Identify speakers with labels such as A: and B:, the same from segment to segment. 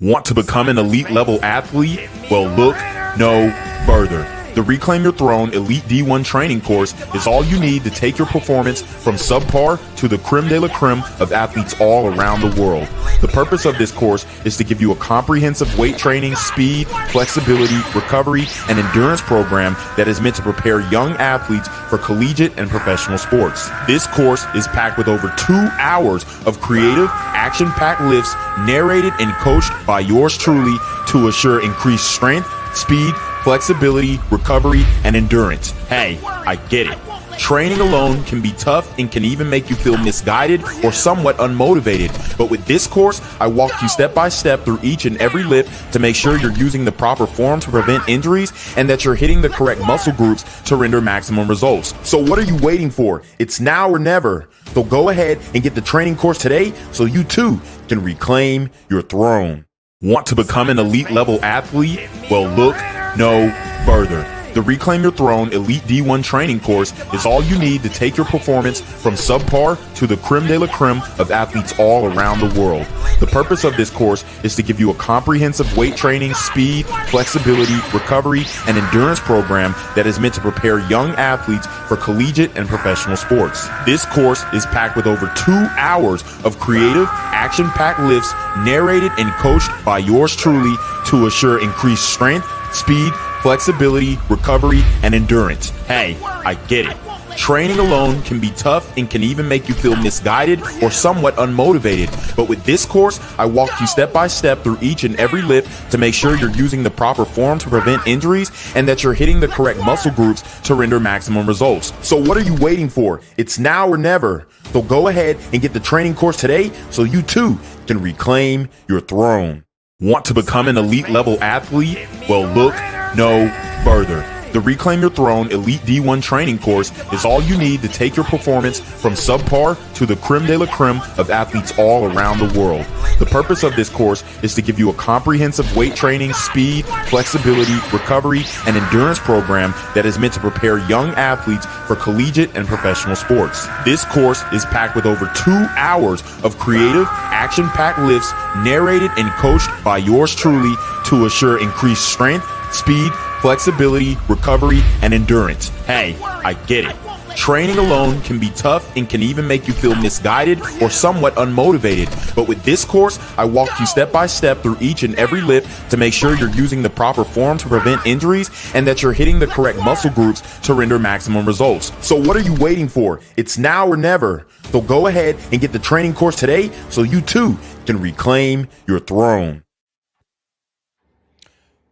A: Want to become an elite level athlete? Well, look no further. The Reclaim Your Throne Elite D1 training course is all you need to take your performance from subpar to the creme de la creme of athletes all around the world. The purpose of this course is to give you a comprehensive weight training, speed, flexibility, recovery, and endurance program that is meant to prepare young athletes for collegiate and professional sports. This course is packed with over 2 hours of creative, action-packed lifts narrated and coached by yours truly to assure increased strength, speed, flexibility, recovery, and endurance. Hey, I get it. Training alone can be tough and can even make you feel misguided or somewhat unmotivated. But with this course, I walk you step by step through each and every lift to make sure you're using the proper form to prevent injuries and that you're hitting the correct muscle groups to render maximum results. So what are you waiting for? It's now or never. So go ahead and get the training course today so you too can reclaim your throne. Want to become an elite level athlete? Well, look no further. The Reclaim Your Throne Elite D1 training course is all you need to take your performance from subpar to the creme de la creme of athletes all around the world. The purpose of this course is to give you a comprehensive weight training, speed, flexibility, recovery, and endurance program that is meant to prepare young athletes for collegiate and professional sports. This course is packed with over 2 hours of creative, action-packed lifts narrated and coached by yours truly to assure increased strength, speed, flexibility, recovery, and endurance. Hey, I get it. Training alone can be tough and can even make you feel misguided or somewhat unmotivated. But with this course, I walk you step by step through each and every lift to make sure you're using the proper form to prevent injuries and that you're hitting the correct muscle groups to render maximum results. So what are you waiting for? It's now or never. So go ahead and get the training course today so you too can reclaim your throne. Want to become an elite level athlete? Well, look no further. The Reclaim Your Throne Elite D1 training course is all you need to take your performance from subpar to the creme de la creme of athletes all around the world. The purpose of this course is to give you a comprehensive weight training, speed, flexibility, recovery, and endurance program that is meant to prepare young athletes for collegiate and professional sports. This course is packed with over 2 hours of creative, action-packed lifts narrated and coached by yours truly to assure increased strength, speed, flexibility, recovery, and endurance. Hey, I get it. Training alone can be tough and can even make you feel misguided or somewhat unmotivated. But with this course, I walk you step by step through each and every lift to make sure you're using the proper form to prevent injuries and that you're hitting the correct muscle groups to render maximum results. So what are you waiting for? It's now or never. So go ahead and get the training course today so you too can reclaim your throne.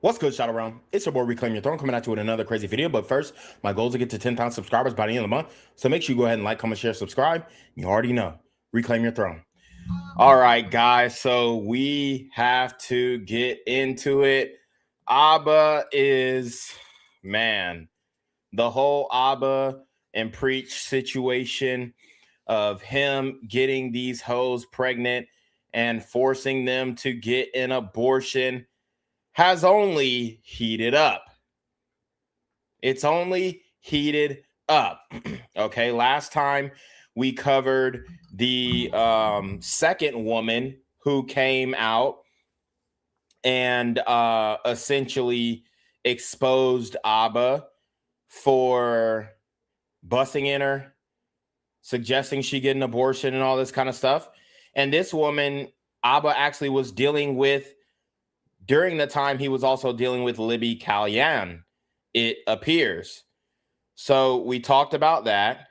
B: What's good, Shadow Realm? It's your boy Reclaim Your Throne coming at you with another crazy video. But first, my goal is to get to 10,000 subscribers by the end of the month. So make sure you go ahead and like, comment, share, subscribe. You already know. Reclaim Your Throne. All right, guys. So we have to get into it. Abba is, man, the whole Abba and Preach situation of him getting these hoes pregnant and forcing them to get an abortion has only heated up. It's only heated up. Okay, last time we covered the second woman who came out and essentially exposed Abba for busting in her, suggesting she get an abortion and all this kind of stuff. And this woman, Abba actually was dealing with, during the time he was also dealing with Libby Kalyan, it appears. So we talked about that.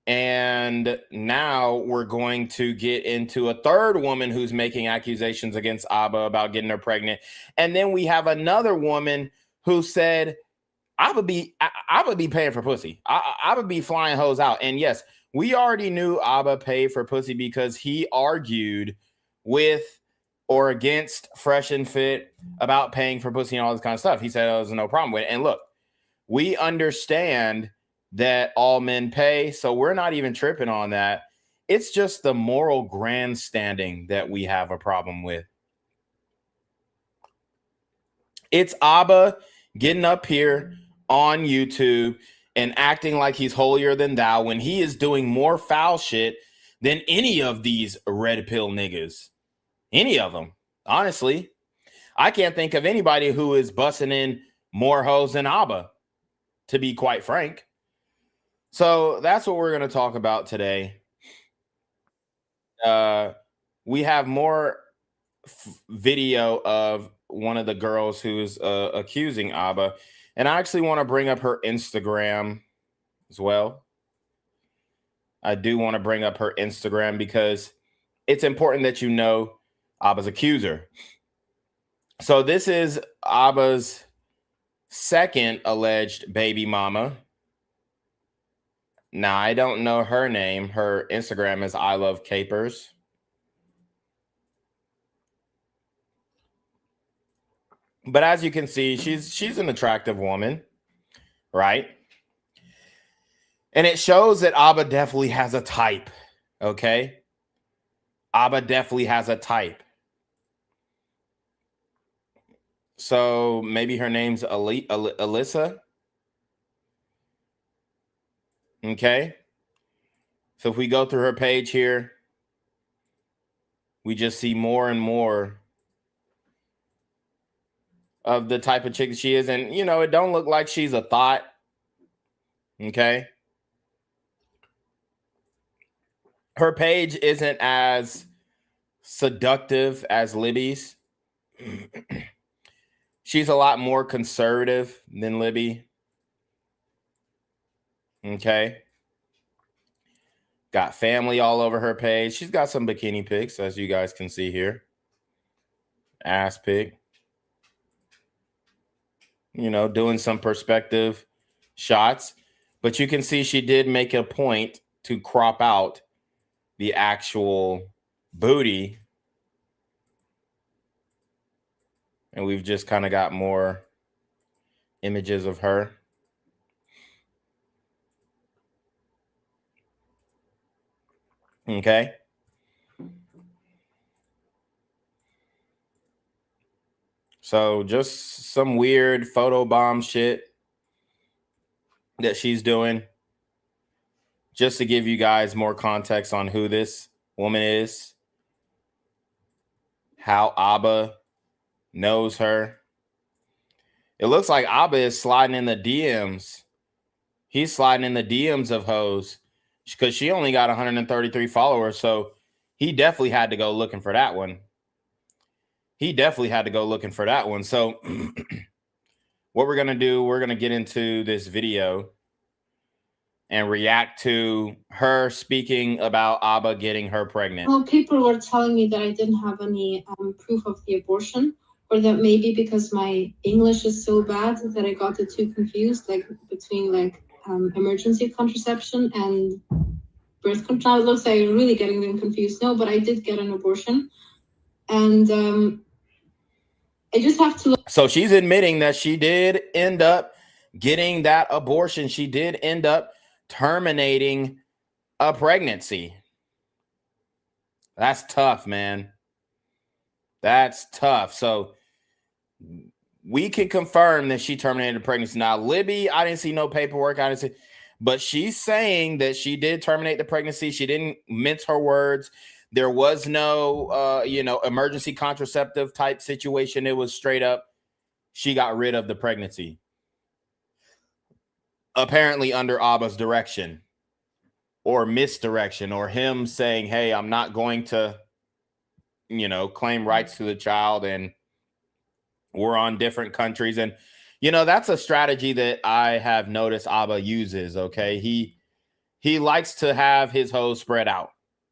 B: And now we're going to get into a third woman who's making accusations against Abba about getting her pregnant. And then we have another woman who said, I would be paying for pussy. I would be flying hoes out. And yes, we already knew Abba paid for pussy because he argued with or against Fresh and Fit about paying for pussy and all this kind of stuff. He said there was no problem with it. And look, we understand that all men pay, so we're not even tripping on that. It's just the moral grandstanding that we have a problem with. It's Abba getting up here on YouTube and acting like he's holier than thou when he is doing more foul shit than any of these red pill niggas. Any of them. Honestly, I can't think of anybody who is busting in more hoes than Abba, to be quite frank. So that's what we're going to talk about today. We have more video of one of the girls who's accusing Abba, and I actually want to bring up her Instagram as well. I do want to bring up her Instagram because it's important that you know Abba's accuser. So this is Abba's second alleged baby mama. Now, I don't know her name. Her Instagram is I Love Capers. But as you can see, she's an attractive woman, right? And it shows that Abba definitely has a type, okay? Abba definitely has a type. So maybe her name's Alyssa. Okay. So if we go through her page here, we just see more and more of the type of chick that she is. And, you know, it don't look like she's a thought. Okay. Her page isn't as seductive as Libby's. She's a lot more conservative than Libby. Okay. Got family all over her page. She's got some bikini pics, as you guys can see here. Ass pic. You know, doing some perspective shots. But you can see she did make a point to crop out the actual booty. And we've just kind of got more images of her. Okay. So just some weird photobomb shit that she's doing. Just to give you guys more context on who this woman is. How Abba knows her. It looks like Abba is sliding in the DMs. He's sliding in the DMs of hoes because she only got 133 followers. So he definitely had to go looking for that one. So what we're going to do, we're going to get into this video and react to her speaking about Abba getting her pregnant.
C: Well, people were telling me that I didn't have any proof of the abortion, or that maybe because my English is so bad that I got it too confused, like between like emergency contraception and birth control. It looks like I'm really getting them confused. No, but I did get an abortion, and I just have to look.
B: So she's admitting that she did end up getting that abortion. She did end up terminating a pregnancy. That's tough, man. That's tough. So we can confirm that she terminated the pregnancy. Now, Libby, I didn't see no paperwork. But she's saying that she did terminate the pregnancy. She didn't mince her words. There was no, emergency contraceptive type situation. It was straight up, she got rid of the pregnancy. Apparently under Abba's direction or misdirection, or him saying, hey, I'm not going to, claim rights to the child, and we're on different countries. And, that's a strategy that I have noticed Abba uses, okay? He likes to have his hoes spread out,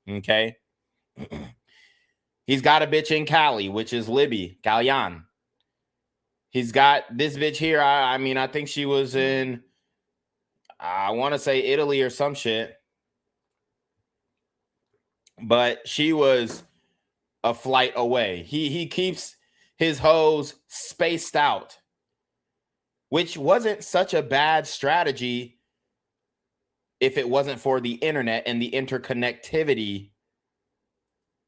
B: okay? He's got a bitch in Cali, which is Libby, Calian. He's got this bitch here. I think she was in, I want to say Italy or some shit. But she was a flight away. He keeps his hoes spaced out, which wasn't such a bad strategy if it wasn't for the internet and the interconnectivity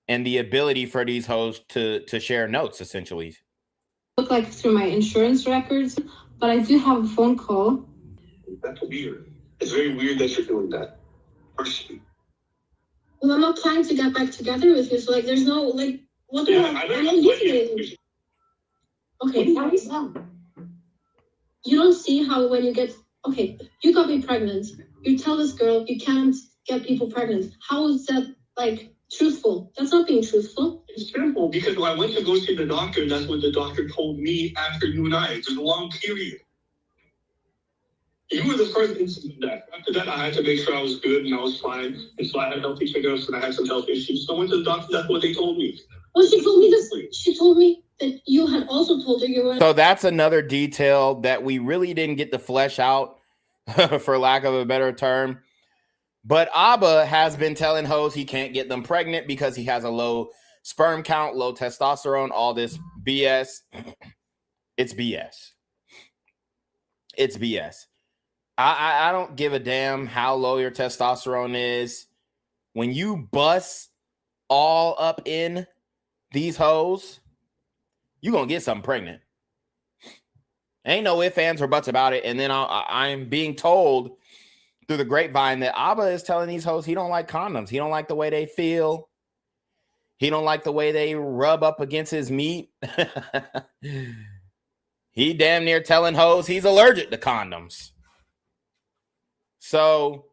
B: and the ability for these hoes to share notes, essentially.
C: Look like through my insurance records, but I do have a phone call.
D: That's weird. It's very weird that you're doing that. Personally.
C: Well, I'm not trying to get back together with you, so like, there's no like. What the
D: Yeah,
C: hell?
D: I
C: I'm
D: don't
C: not using it. Okay, you don't see how when you get, okay, you got me pregnant. You tell this girl you can't get people pregnant. How is that like truthful? That's not being truthful.
D: It's simple because when I went to go see the doctor, that's what the doctor told me after you and I. There's a long period. You were the first incident that. After that, I had to make sure I was good and I was fine. And so I had healthy triggers and I had some health issues. So I went to the doctor. That's what they told me.
C: Well, she told me this. She told me that you had also told her you were.
B: So that's another detail that we really didn't get to flesh out, for lack of a better term. But Abba has been telling hoes he can't get them pregnant because he has a low sperm count, low testosterone, all this BS. It's BS. It's BS. I don't give a damn how low your testosterone is. When you bust all up in these hoes, you're going to get something pregnant. Ain't no ifs, ands, or buts about it. And then I'm being told through the grapevine that Abba is telling these hoes he don't like condoms. He don't like the way they feel. He don't like the way they rub up against his meat. He damn near telling hoes he's allergic to condoms. So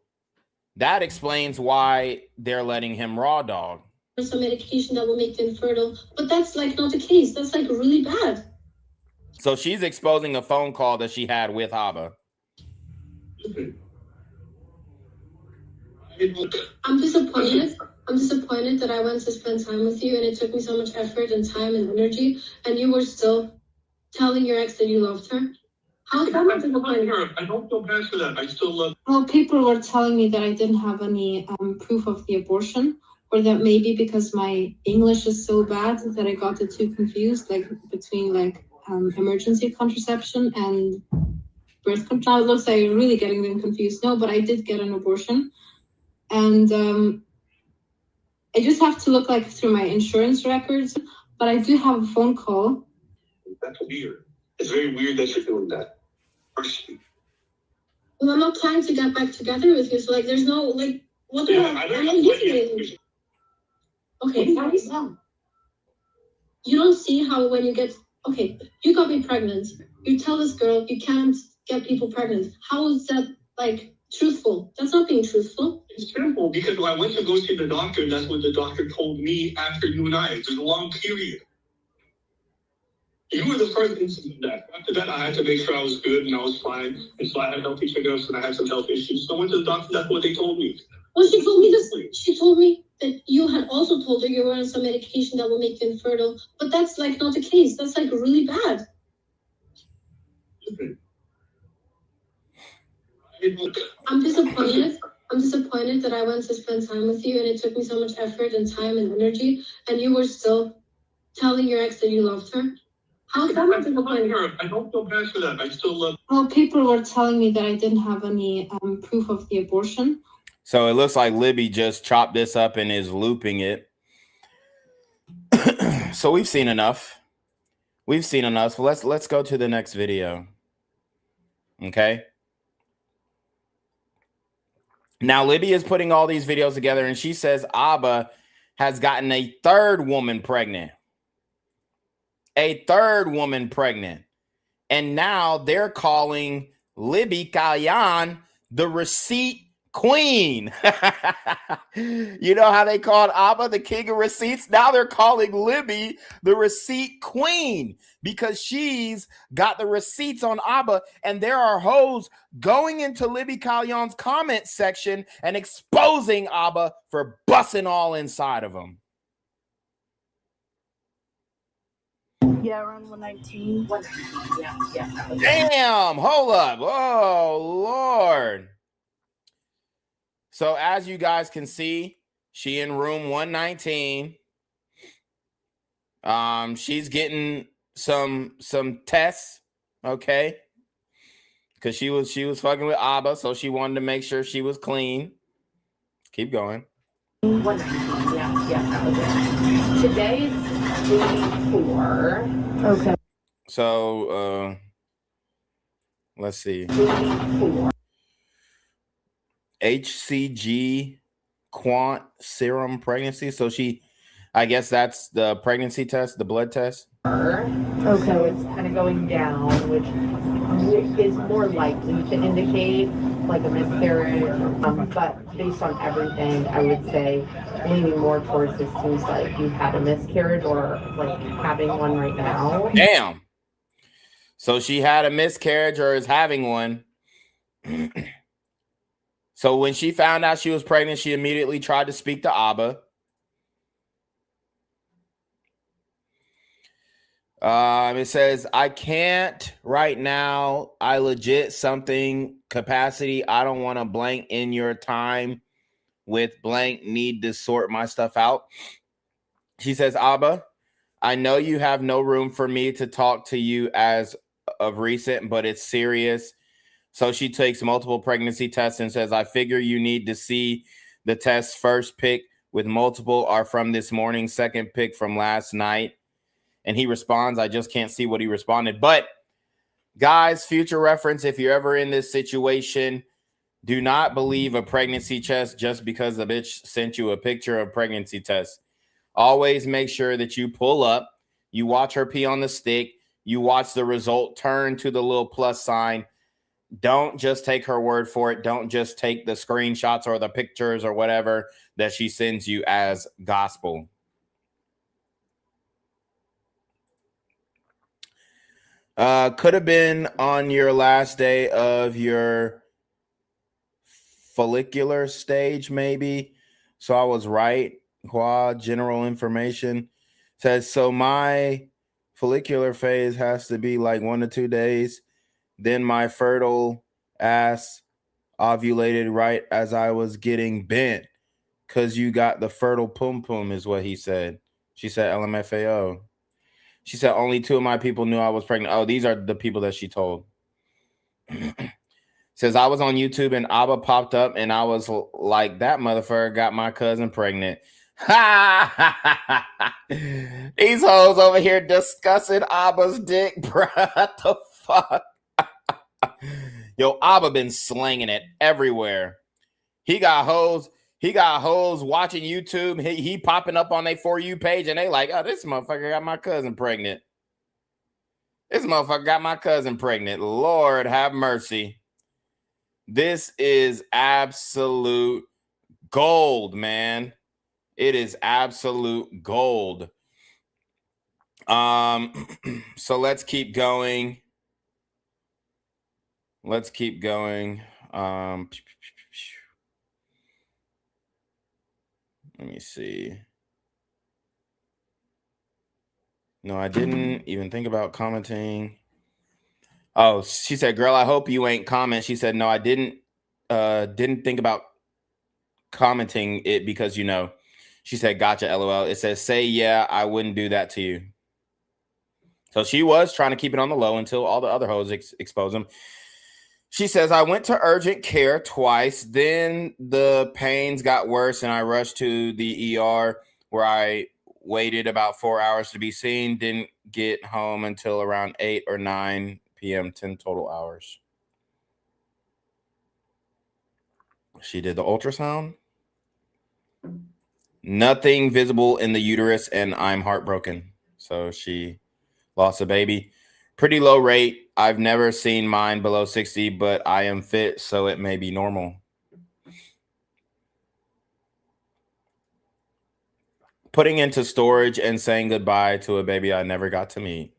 B: that explains why they're letting him raw dog.
C: Some medication that will make you infertile, but that's like not the case. That's like really bad.
B: So she's exposing a phone call that she had with Abba.
C: I'm disappointed. I'm disappointed that I went to spend time with you and it took me so much effort and time and energy, and you were still telling your ex that you loved her. How is that not disappointing?
D: I don't feel bad for that. I still love.
C: Well, people were telling me that I didn't have any proof of the abortion, or that maybe because my English is so bad that I got the two confused, like between like emergency contraception and birth control. It looks like I'm really getting them confused. No, but I did get an abortion, and I just have to look like through my insurance records. But I do have a phone call.
D: That's weird. It's very weird that you're doing that.
C: Well, I'm not trying to get back together with you, so like, there's no like, what the hell? I'm not using it. Okay, you don't see how when you get, okay, you got me pregnant. You tell this girl you can't get people pregnant. How is that like truthful? That's not being truthful.
D: It's simple because when I went to go see the doctor, that's what the doctor told me after you and I. There's a long period. You were the first incident that. After that, I had to make sure I was good and I was fine. And so I had healthy triggers and I had some health issues. So I went to the doctor. That's what they told me.
C: Well, she told me this. She told me that you had also told her you were on some medication that will make you infertile, but that's like not the case. That's like really bad. I'm disappointed. I'm disappointed that I went to spend time with you and it took me so much effort and time and energy, and you were still telling your ex that you loved her. How is that not disappointing?
D: I don't feel bad for that. I still love.
C: Well, people were telling me that I didn't have any proof of the abortion.
B: So it looks like Libby just chopped this up and is looping it. So we've seen enough. We've seen enough. So let's go to the next video. Okay. Now Libby is putting all these videos together and she says Abba has gotten a third woman pregnant. A third woman pregnant. And now they're calling Libby Kalyan the receipt queen. You know how they called Abba the king of receipts? Now they're calling Libby the receipt queen because she's got the receipts on Abba, and there are hoes going into Libby Kalyan's comment section and exposing Abba for busting all inside of him.
E: Yeah, around 119. Yeah.
B: Damn, hold up. Oh, Lord. So as you guys can see, she in room 119. She's getting some tests, okay? Because she was fucking with Abba, so she wanted to make sure she was clean. Keep going.
E: Yeah. Today is 4. Okay.
B: So let's see.
E: 4.
B: HCG quant serum pregnancy. So she I guess that's the pregnancy test, the blood test.
E: Okay. So it's kind of going down, which is more likely to indicate like a miscarriage. But based on everything, I would say leaning more towards this seems like you had a miscarriage or like having one right now.
B: Damn. So she had a miscarriage or is having one. So when she found out she was pregnant, she immediately tried to speak to Abba. It says, I can't right now. I legit something capacity. I don't want to blank in your time with blank. Need to sort my stuff out. She says, Abba, I know you have no room for me to talk to you as of recent, but it's serious. So she takes multiple pregnancy tests and says, I figure you need to see the test. First pick with multiple are from this morning. Second pick from last night. And he responds, I just can't see what he responded. But guys, future reference, if you're ever in this situation, do not believe a pregnancy test just because the bitch sent you a picture of pregnancy test. Always make sure that you pull up, you watch her pee on the stick, you watch the result turn to the little plus sign. Don't just take her word for it. Don't just take the screenshots or the pictures or whatever that she sends you as gospel. Could have been on your last day of your follicular stage, maybe. So I was right. Qua general information says, so my follicular phase has to be like 1 to 2 days. Then my fertile ass ovulated right as I was getting bent because you got the fertile pum pum is what he said. She said LMFAO. She said, only 2 of my people knew I was pregnant. Oh, these are the people that she told. Says, I was on YouTube and Abba popped up and I was like, that motherfucker got my cousin pregnant. These hoes over here discussing Abba's dick, bro. What the fuck? Yo, Abba been slanging it everywhere. He got hoes watching YouTube. He popping up on their For You page and they like, oh, this motherfucker got my cousin pregnant. This motherfucker got my cousin pregnant. Lord have mercy. This is absolute gold, man. It is absolute gold. So let's keep going. Let's keep going. Let me see. No, I didn't even think about commenting. Oh, she said, girl, I hope you ain't comment. She said, no, I didn't think about commenting it because, you know, she said, gotcha, LOL. It says, say, yeah, I wouldn't do that to you. So she was trying to keep it on the low until all the other hoes expose them. She says, I went to urgent care twice. Then the pains got worse and I rushed to the ER where I waited about 4 hours to be seen. Didn't get home until around 8 or 9 p.m., 10 total hours. She did the ultrasound. Nothing visible in the uterus and I'm heartbroken. So she lost a baby. Pretty low rate. I've never seen mine below 60, but I am fit, so it may be normal. Putting into storage and saying goodbye to a baby I never got to meet.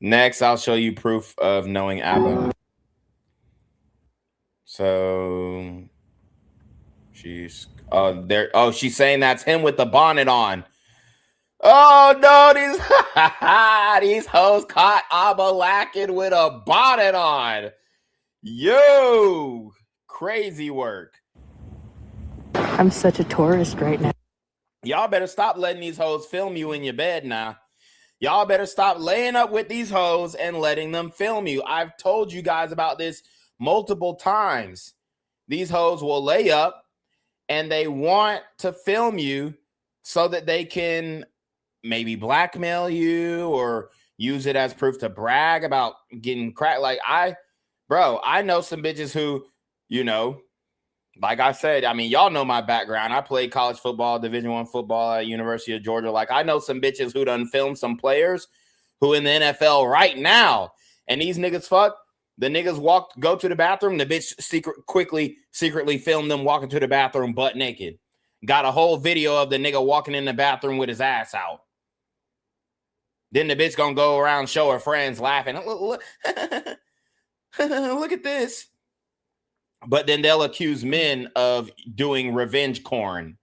B: Next, I'll show you proof of knowing Abba. So she's there. Oh, she's saying that's him with the bonnet on. Oh no, these hoes caught Abba lacking with a bonnet on. Yo, crazy work.
E: I'm such a tourist right now.
B: Y'all better stop letting these hoes film you in your bed now. Y'all better stop laying up with these hoes and letting them film you. I've told you guys about this multiple times. These hoes will lay up and they want to film you so that they can maybe blackmail you or use it as proof to brag about getting cracked. Like I know some bitches who, you know, Like I said, I mean, y'all know my background. I played college football, Division I football at University of Georgia. Like, I know some bitches who done filmed some players who in the NFL right now. And these niggas fuck. The niggas go to the bathroom. The bitch secretly filmed them walking to the bathroom butt naked. Got a whole video of the nigga walking in the bathroom with his ass out. Then the bitch gonna go around show her friends laughing. Look, look at this. But then they'll accuse men of doing revenge porn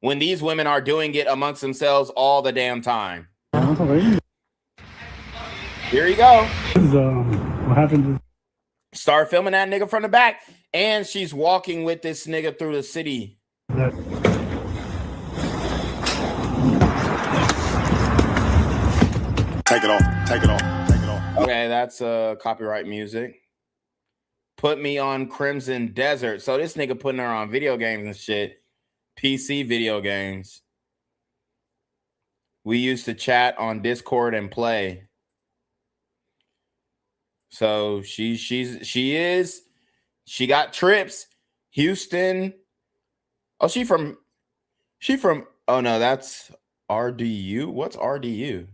B: when these women are doing it amongst themselves all the damn time. Here you go.
F: What happened?
B: Start filming that nigga from the back, and she's walking with this nigga through the city.
G: Take it off. Take it off. Take it off.
B: Okay, that's copyright music. Put me on Crimson Desert. So this nigga putting her on video games and shit. PC video games. We used to chat on Discord and play. So she got trips. Houston. Oh, she from oh no, that's RDU. What's RDU?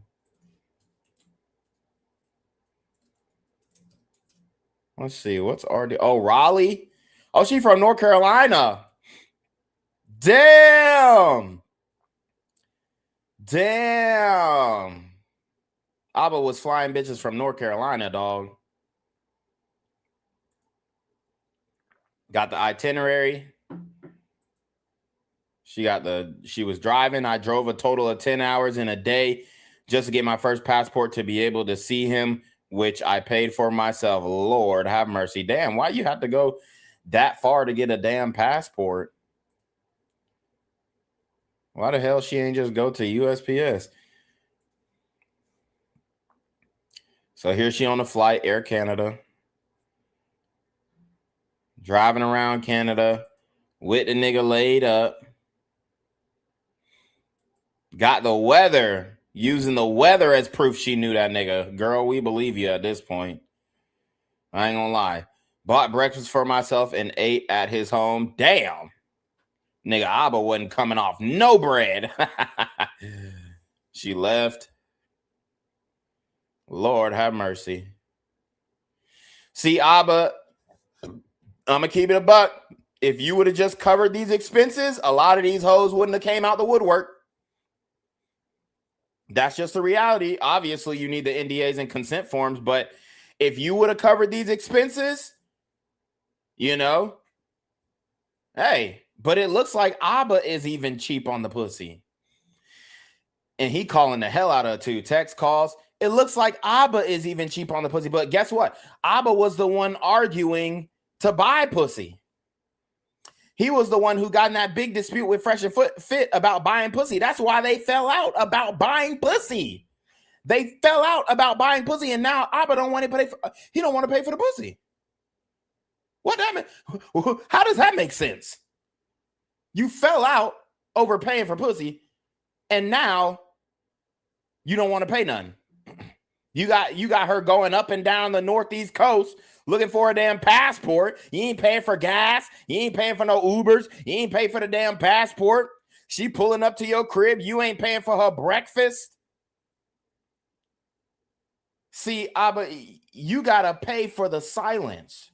B: Let's see. What's RD? Oh, Raleigh. Oh, she from North Carolina. Damn. Abba was flying bitches from North Carolina, dog. Got the itinerary. She was driving. I drove a total of 10 hours in a day just to get my first passport to be able to see him, which I paid for myself. Lord have mercy. Damn, why you have to go that far to get a damn passport? Why the hell she ain't just go to USPS? So here she on the flight, Air Canada. Driving around Canada with the nigga laid up. Got the weather. Using the weather as proof she knew that nigga. Girl, we believe you at this point. I ain't gonna lie. Bought breakfast for myself and ate at his home. Damn. Nigga, Abba wasn't coming off no bread. She left. Lord have mercy. See, Abba, I'm gonna keep it a buck. If you would have just covered these expenses, a lot of these hoes wouldn't have came out the woodwork. That's just the reality. Obviously, you need the NDAs and consent forms, but if you would have covered these expenses, you know, hey, but it looks like Abba is even cheap on the pussy. And he calling the hell out of it too. Text calls. It looks like Abba is even cheap on the pussy, but guess what? Abba was the one arguing to buy pussy. He was the one who got in that big dispute with Fresh and Fit about buying pussy. That's why they fell out about buying pussy. They fell out about buying pussy, and now Abba don't want to pay. He don't want to pay for the pussy. What that mean? How does that make sense? You fell out over paying for pussy, and now you don't want to pay none. You got her going up and down the Northeast coast looking for a damn passport. You ain't paying for gas. You ain't paying for no Ubers. You ain't paying for the damn passport. She pulling up to your crib. You ain't paying for her breakfast. See, Abba, you got to pay for the silence.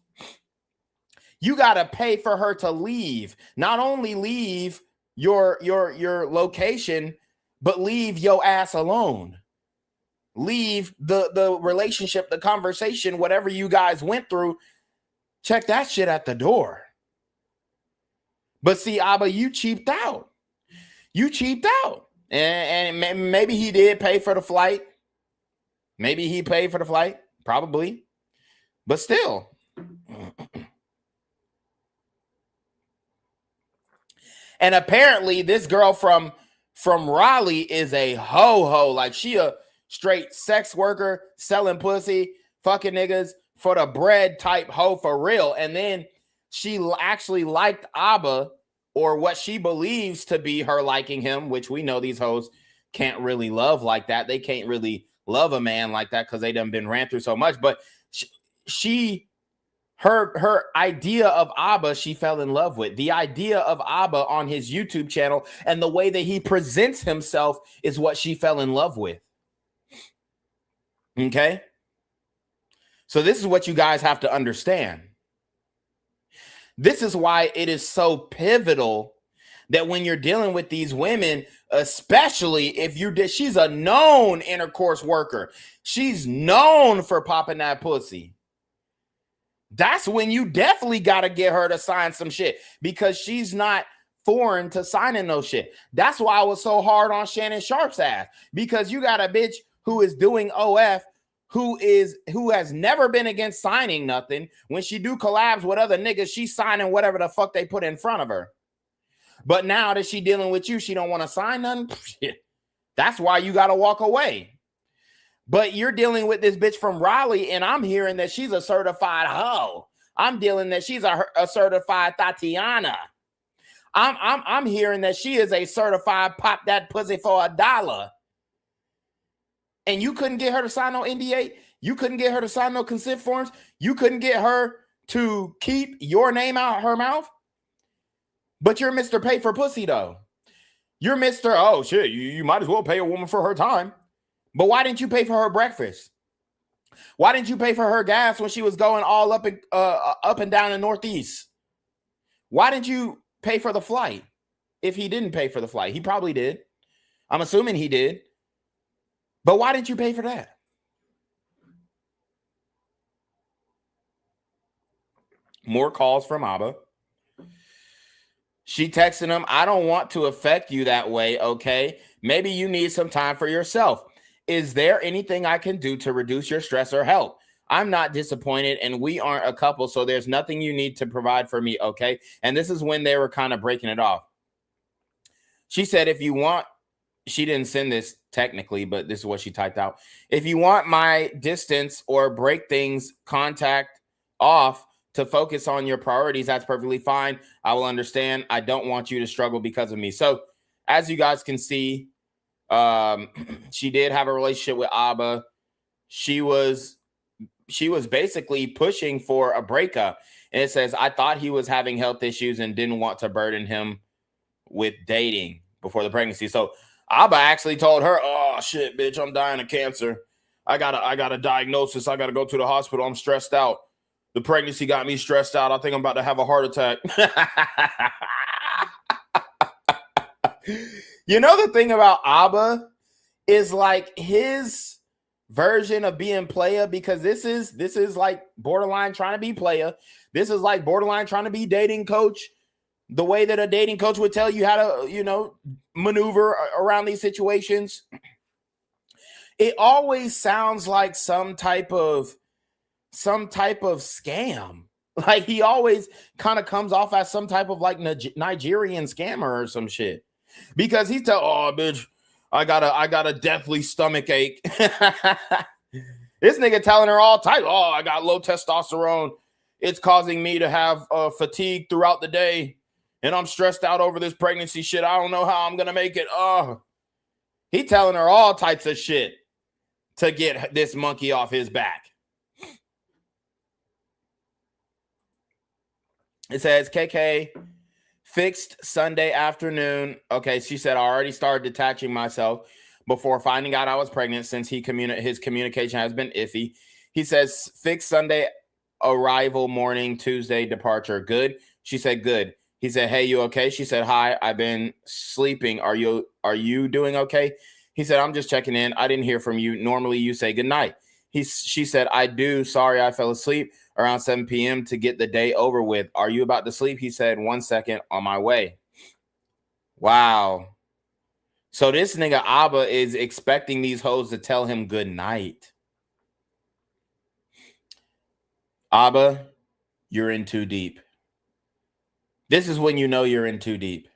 B: You got to pay for her to leave. Not only leave your location, but leave your ass alone. Leave the relationship, the conversation, whatever you guys went through. Check that shit at the door. But see, Abba, you cheaped out. You cheaped out. And maybe he did pay for the flight. Maybe he paid for the flight. Probably. But still. And apparently this girl from Raleigh is a ho-ho. Like she a straight sex worker, selling pussy, fucking niggas for the bread type hoe for real. And then she actually liked Abba, or what she believes to be her liking him, which we know these hoes can't really love like that. They can't really love a man like that because they done been ran through so much. But she her idea of Abba she fell in love with. The idea of Abba on his YouTube channel and the way that he presents himself is what she fell in love with. Okay? So this is what you guys have to understand. This is why it is so pivotal that when you're dealing with these women, especially if she's a known intercourse worker, she's known for popping that pussy. That's when you definitely got to get her to sign some shit, because she's not foreign to signing no shit. That's why I was so hard on Shannon Sharp's ass, because you got a bitch who is doing OF, who has never been against signing nothing. When she do collabs with other niggas, she's signing whatever the fuck they put in front of her. But now that she dealing with you, she don't want to sign nothing. That's why you got to walk away. But you're dealing with this bitch from Raleigh, and I'm hearing that she's a certified hoe. I'm dealing that she's a certified Tatiana. I'm hearing that she is a certified pop that pussy for $1. And you couldn't get her to sign no NDA. You couldn't get her to sign no consent forms. You couldn't get her to keep your name out her mouth. But you're Mr. Pay for Pussy, though. You're Mr. Oh, shit, you might as well pay a woman for her time. But why didn't you pay for her breakfast? Why didn't you pay for her gas when she was going all up and down the Northeast? Why didn't you pay for the flight? If he didn't pay for the flight, he probably did. I'm assuming he did. But why didn't you pay for that? More calls from Abba. She texting him, I don't want to affect you that way, okay? Maybe you need some time for yourself. Is there anything I can do to reduce your stress or help? I'm not disappointed, and we aren't a couple, so there's nothing you need to provide for me, okay? And this is when they were kind of breaking it off. She said, if you want, she didn't send this technically, but this is what she typed out. If you want my distance or break things, contact off to focus on your priorities, that's perfectly fine. I will understand. I don't want you to struggle because of me. So as you guys can see, she did have a relationship with Abba. She was basically pushing for a breakup. And it says, I thought he was having health issues and didn't want to burden him with dating before the pregnancy. So Abba actually told her, oh shit, bitch, I'm dying of cancer. I got a diagnosis. I got to go to the hospital. I'm stressed out. The pregnancy got me stressed out. I think I'm about to have a heart attack. You know, the thing about Abba is like his version of being player, because this is like borderline trying to be player. This is like borderline trying to be dating coach. The way that a dating coach would tell you how to, you know, maneuver around these situations. It always sounds like some type of scam. Like he always kind of comes off as some type of like Nigerian scammer or some shit. Because he's oh bitch, I got a deathly stomach ache. This nigga telling her all type. Oh, I got low testosterone. It's causing me to have fatigue throughout the day. And I'm stressed out over this pregnancy shit. I don't know how I'm going to make it. Oh, he telling her all types of shit to get this monkey off his back. It says, KK, fixed Sunday afternoon. Okay, she said, I already started detaching myself before finding out I was pregnant since his communication has been iffy. He says, fixed Sunday arrival morning, Tuesday departure. Good. She said, good. He said, hey, you okay? She said, hi, I've been sleeping. Are you doing okay? He said, I'm just checking in. I didn't hear from you. Normally you say good night. She said, I do. Sorry, I fell asleep around 7 p.m. to get the day over with. Are you about to sleep? He said, 1 second, on my way. Wow. So this nigga Abba is expecting these hoes to tell him good night. Abba, you're in too deep. This is when you know you're in too deep.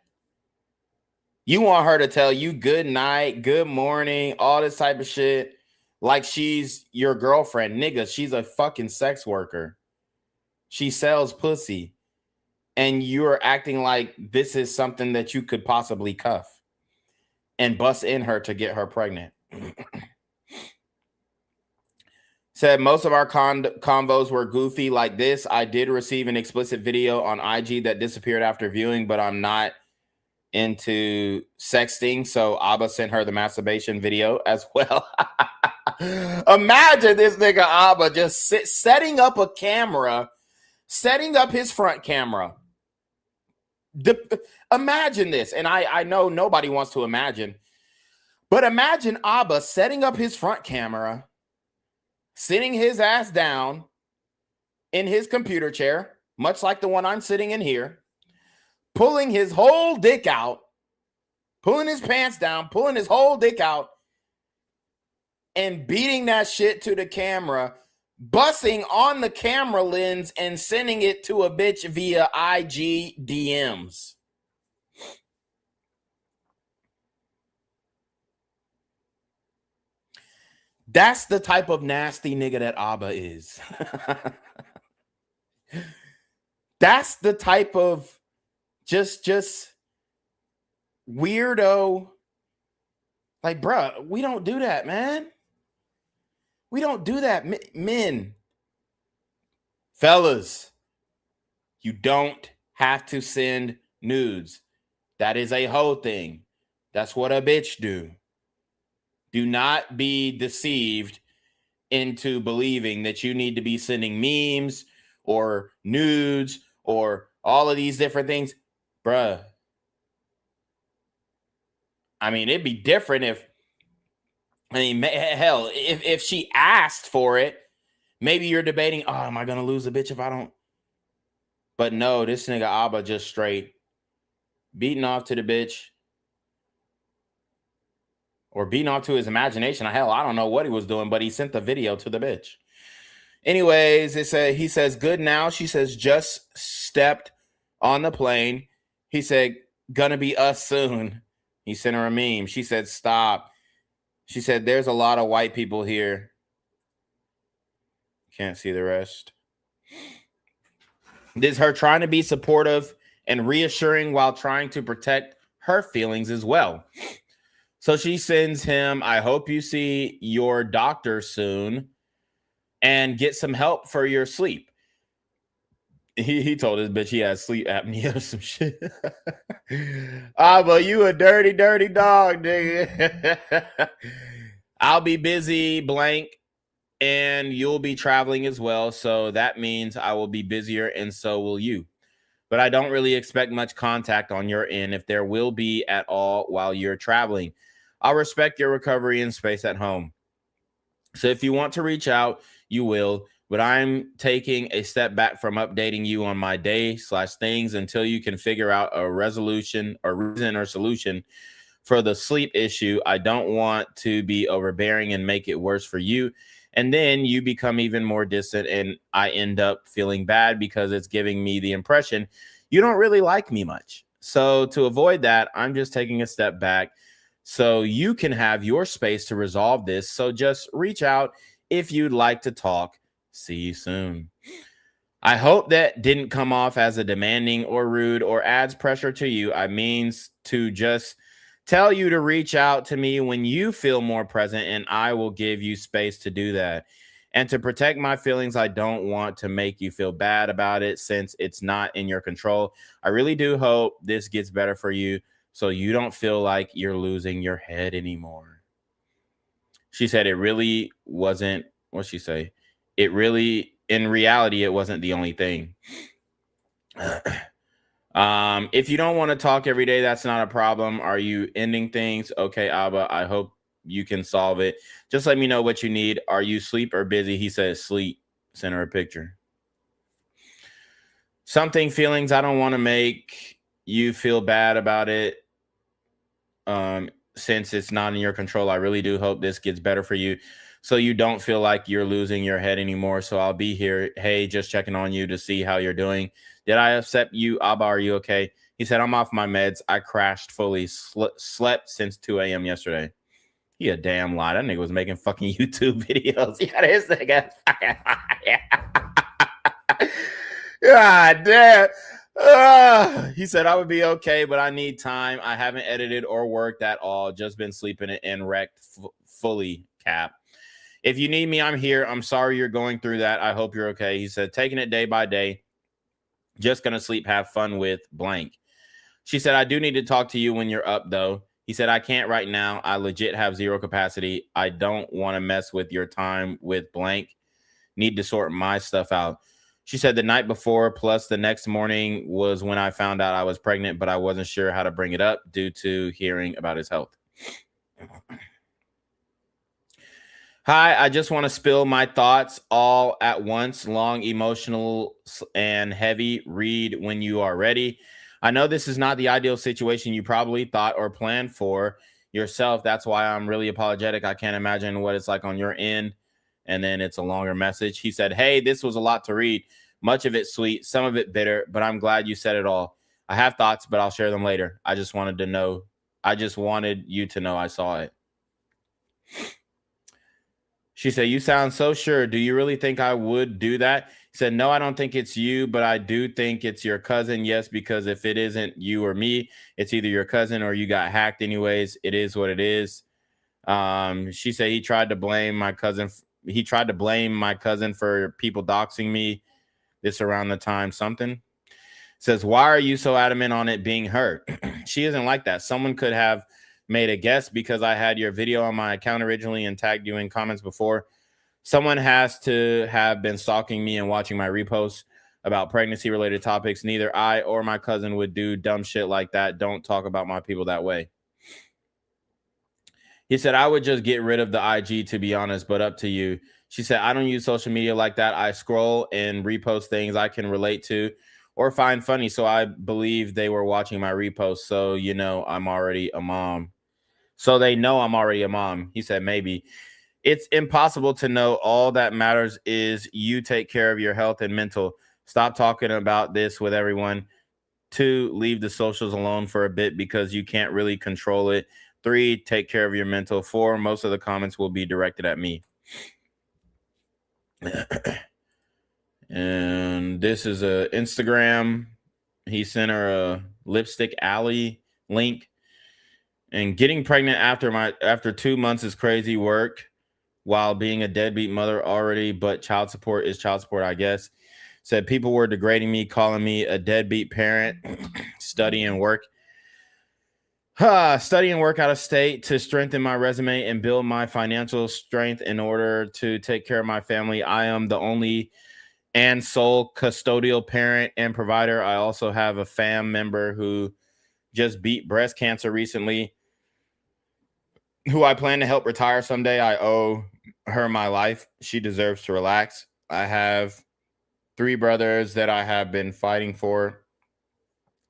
B: You want her to tell you good night, good morning, all this type of shit, like she's your girlfriend. Nigga, she's a fucking sex worker. She sells pussy. And you're acting like this is something that you could possibly cuff and bust in her to get her pregnant. Said most of our convos were goofy like this. I did receive an explicit video on IG that disappeared after viewing, but I'm not into sexting, so Abba sent her the masturbation video as well. Imagine this nigga Abba just setting up a camera, setting up his front camera. Imagine this, and I know nobody wants to imagine, but imagine Abba setting up his front camera, sitting his ass down in his computer chair, much like the one I'm sitting in here, pulling his whole dick out, pulling his pants down, pulling his whole dick out, and beating that shit to the camera, bussing on the camera lens and sending it to a bitch via IG DMs. That's the type of nasty nigga that Abba is. That's the type of just weirdo. Like, bruh, we don't do that, man. We don't do that, men. Fellas, you don't have to send nudes. That is a hoe thing. That's what a bitch do. Do not be deceived into believing that you need to be sending memes or nudes or all of these different things. Bruh. I mean, it'd be different if, hell, if she asked for it, maybe you're debating, oh, am I going to lose a bitch if I don't? But no, this nigga Abba just straight beating off to the bitch. Or beating off to his imagination. Hell, I don't know what he was doing, but he sent the video to the bitch. Anyways, he says, good now. She says, just stepped on the plane. He said, gonna be us soon. He sent her a meme. She said, stop. She said, there's a lot of white people here. Can't see the rest. This is her trying to be supportive and reassuring while trying to protect her feelings as well. So she sends him, I hope you see your doctor soon and get some help for your sleep. He told his bitch he has sleep apnea or some shit. But you a dirty, dirty dog, nigga. I'll be busy, blank, and you'll be traveling as well. So that means I will be busier and so will you. But I don't really expect much contact on your end if there will be at all while you're traveling. I'll respect your recovery and space at home. So if you want to reach out, you will. But I'm taking a step back from updating you on my day/things until you can figure out a resolution or reason or solution for the sleep issue. I don't want to be overbearing and make it worse for you. And then you become even more distant and I end up feeling bad because it's giving me the impression you don't really like me much. So to avoid that, I'm just taking a step back so you can have your space to resolve this. So just reach out if you'd like to talk. See you soon. I hope that didn't come off as a demanding or rude or adds pressure to you. I mean to just tell you to reach out to me when you feel more present, and I will give you space to do that. And to protect my feelings, I don't want to make you feel bad about it since it's not in your control. I really do hope this gets better for you so you don't feel like you're losing your head anymore. She said it really wasn't, what'd she say? It really, in reality, it wasn't the only thing. If you don't want to talk every day, that's not a problem. Are you ending things? Okay, Abba, I hope you can solve it. Just let me know what you need. Are you sleep or busy? He says sleep. Send her a picture. Something feelings I don't want to make you feel bad about it. Since it's not in your control, I really do hope this gets better for you so you don't feel like you're losing your head anymore. So I'll be here. Hey, just checking on you to see how you're doing. Did I upset you? Abba, are you okay? He said, I'm off my meds. I crashed fully. Slept since 2 a.m. yesterday. He a damn lie. That nigga was making fucking YouTube videos. Yeah, this nigga fucking God damn. He said, I would be okay, but I need time. I haven't edited or worked at all. Just been sleeping and wrecked fully, cap. If you need me, I'm here. I'm sorry you're going through that. I hope you're okay. He said, taking it day by day. Just going to sleep, have fun with blank. She said, I do need to talk to you when you're up, though. He said, I can't right now. I legit have zero capacity. I don't want to mess with your time with blank. Need to sort my stuff out. She said the night before plus the next morning was when I found out I was pregnant, but I wasn't sure how to bring it up due to hearing about his health. Hi, I just want to spill my thoughts all at once. Long, emotional, and heavy. Read when you are ready. I know this is not the ideal situation you probably thought or planned for yourself. That's why I'm really apologetic. I can't imagine what it's like on your end. And then it's a longer message. He said, hey, this was a lot to read. Much of it sweet, some of it bitter, but I'm glad you said it all. I have thoughts, but I'll share them later. I just wanted you to know I saw it. She said, you sound so sure. Do you really think I would do that? He said, no, I don't think it's you, but I do think it's your cousin. Yes, because if it isn't you or me, it's either your cousin or you got hacked anyways. It is what it is. She said he tried to blame my cousin. He tried to blame my cousin for people doxing me. This around the time something. Says, why are you so adamant on it being her? She isn't like that. Someone could have made a guess because I had your video on my account originally and tagged you in comments before. Someone has to have been stalking me and watching my reposts about pregnancy related topics. Neither I or my cousin would do dumb shit like that. Don't talk about my people that way. He said, I would just get rid of the IG, to be honest, but up to you. She said, I don't use social media like that. I scroll and repost things I can relate to or find funny. So I believe they were watching my repost. So, you know, I'm already a mom. So they know I'm already a mom. He said, maybe. It's impossible to know. All that matters is you take care of your health and mental. Stop talking about this with everyone. 2, leave the socials alone for a bit because you can't really control it. 3, take care of your mental. 4, most of the comments will be directed at me. And this is a Instagram. He sent her a Lipstick Alley link. And getting pregnant after 2 months is crazy work while being a deadbeat mother already, but child support is child support, I guess. Said people were degrading me, calling me a deadbeat parent, studying work out of state to strengthen my resume and build my financial strength in order to take care of my family. I am the only and sole custodial parent and provider. I also have a fam member who just beat breast cancer recently, who I plan to help retire someday. I owe her my life. She deserves to relax. I have 3 brothers that I have been fighting for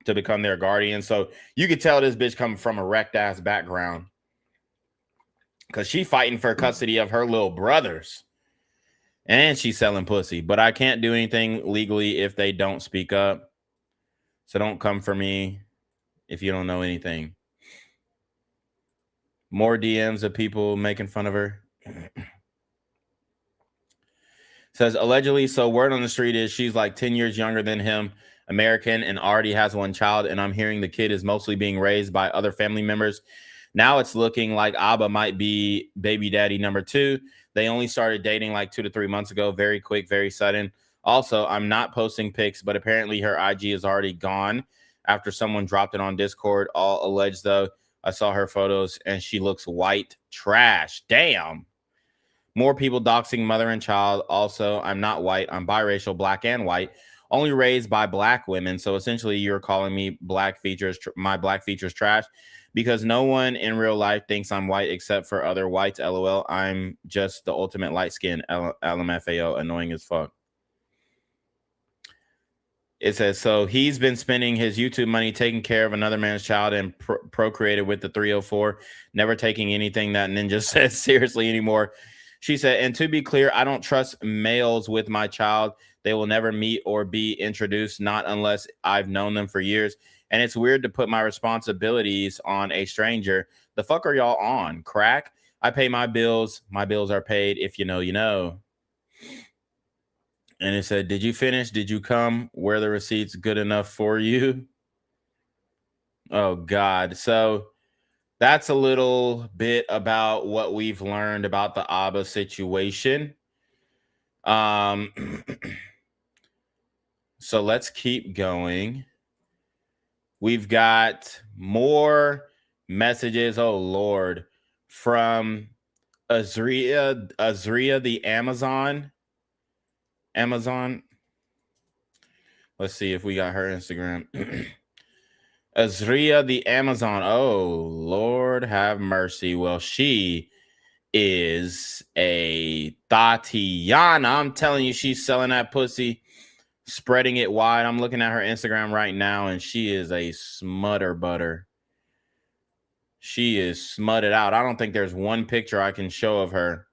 B: to become their guardian. So you could tell this bitch coming from a wrecked ass background because she fighting for custody of her little brothers and she's selling pussy. But I can't do anything legally if they don't speak up. So don't come for me if you don't know anything. More DMs of people making fun of her. Says allegedly, so word on the street is she's like 10 years younger than him, American, and already has 1 child. And I'm hearing the kid is mostly being raised by other family members. Now it's looking like Abba might be baby daddy number 2. They only started dating like 2 to 3 months ago. Very quick, very sudden. Also, I'm not posting pics, but apparently her IG is already gone after someone dropped it on Discord. All alleged, though. I saw her photos and she looks white trash. Damn. More people doxing mother and child. Also, I'm not white. I'm biracial, black and white. Only raised by black women. So essentially, you're calling me my black features trash because no one in real life thinks I'm white except for other whites. LOL. I'm just the ultimate light skin. LMFAO. Annoying as fuck. It says, so he's been spending his YouTube money taking care of another man's child and procreated with the 304, never taking anything that Ninja says seriously anymore. She said, and to be clear, I don't trust males with my child. They will never meet or be introduced, not unless I've known them for years. And it's weird to put my responsibilities on a stranger. The fuck are y'all on? Crack? I pay my bills. My bills are paid. If you know, you know. And it said, did you finish? Did you come? Were the receipts good enough for you? Oh, God. So that's a little bit about what we've learned about the ABBA situation. So let's keep going. We've got more messages. Oh Lord, from Azria the Amazon. Let's see if we got her Instagram. Azria the Amazon. Oh Lord, have mercy. Well, she is a Tatiana. I'm telling you, she's selling that pussy, spreading it wide. I'm looking at her Instagram right now, and she is a smutter butter. She is smutted out. I don't think there's one picture I can show of her.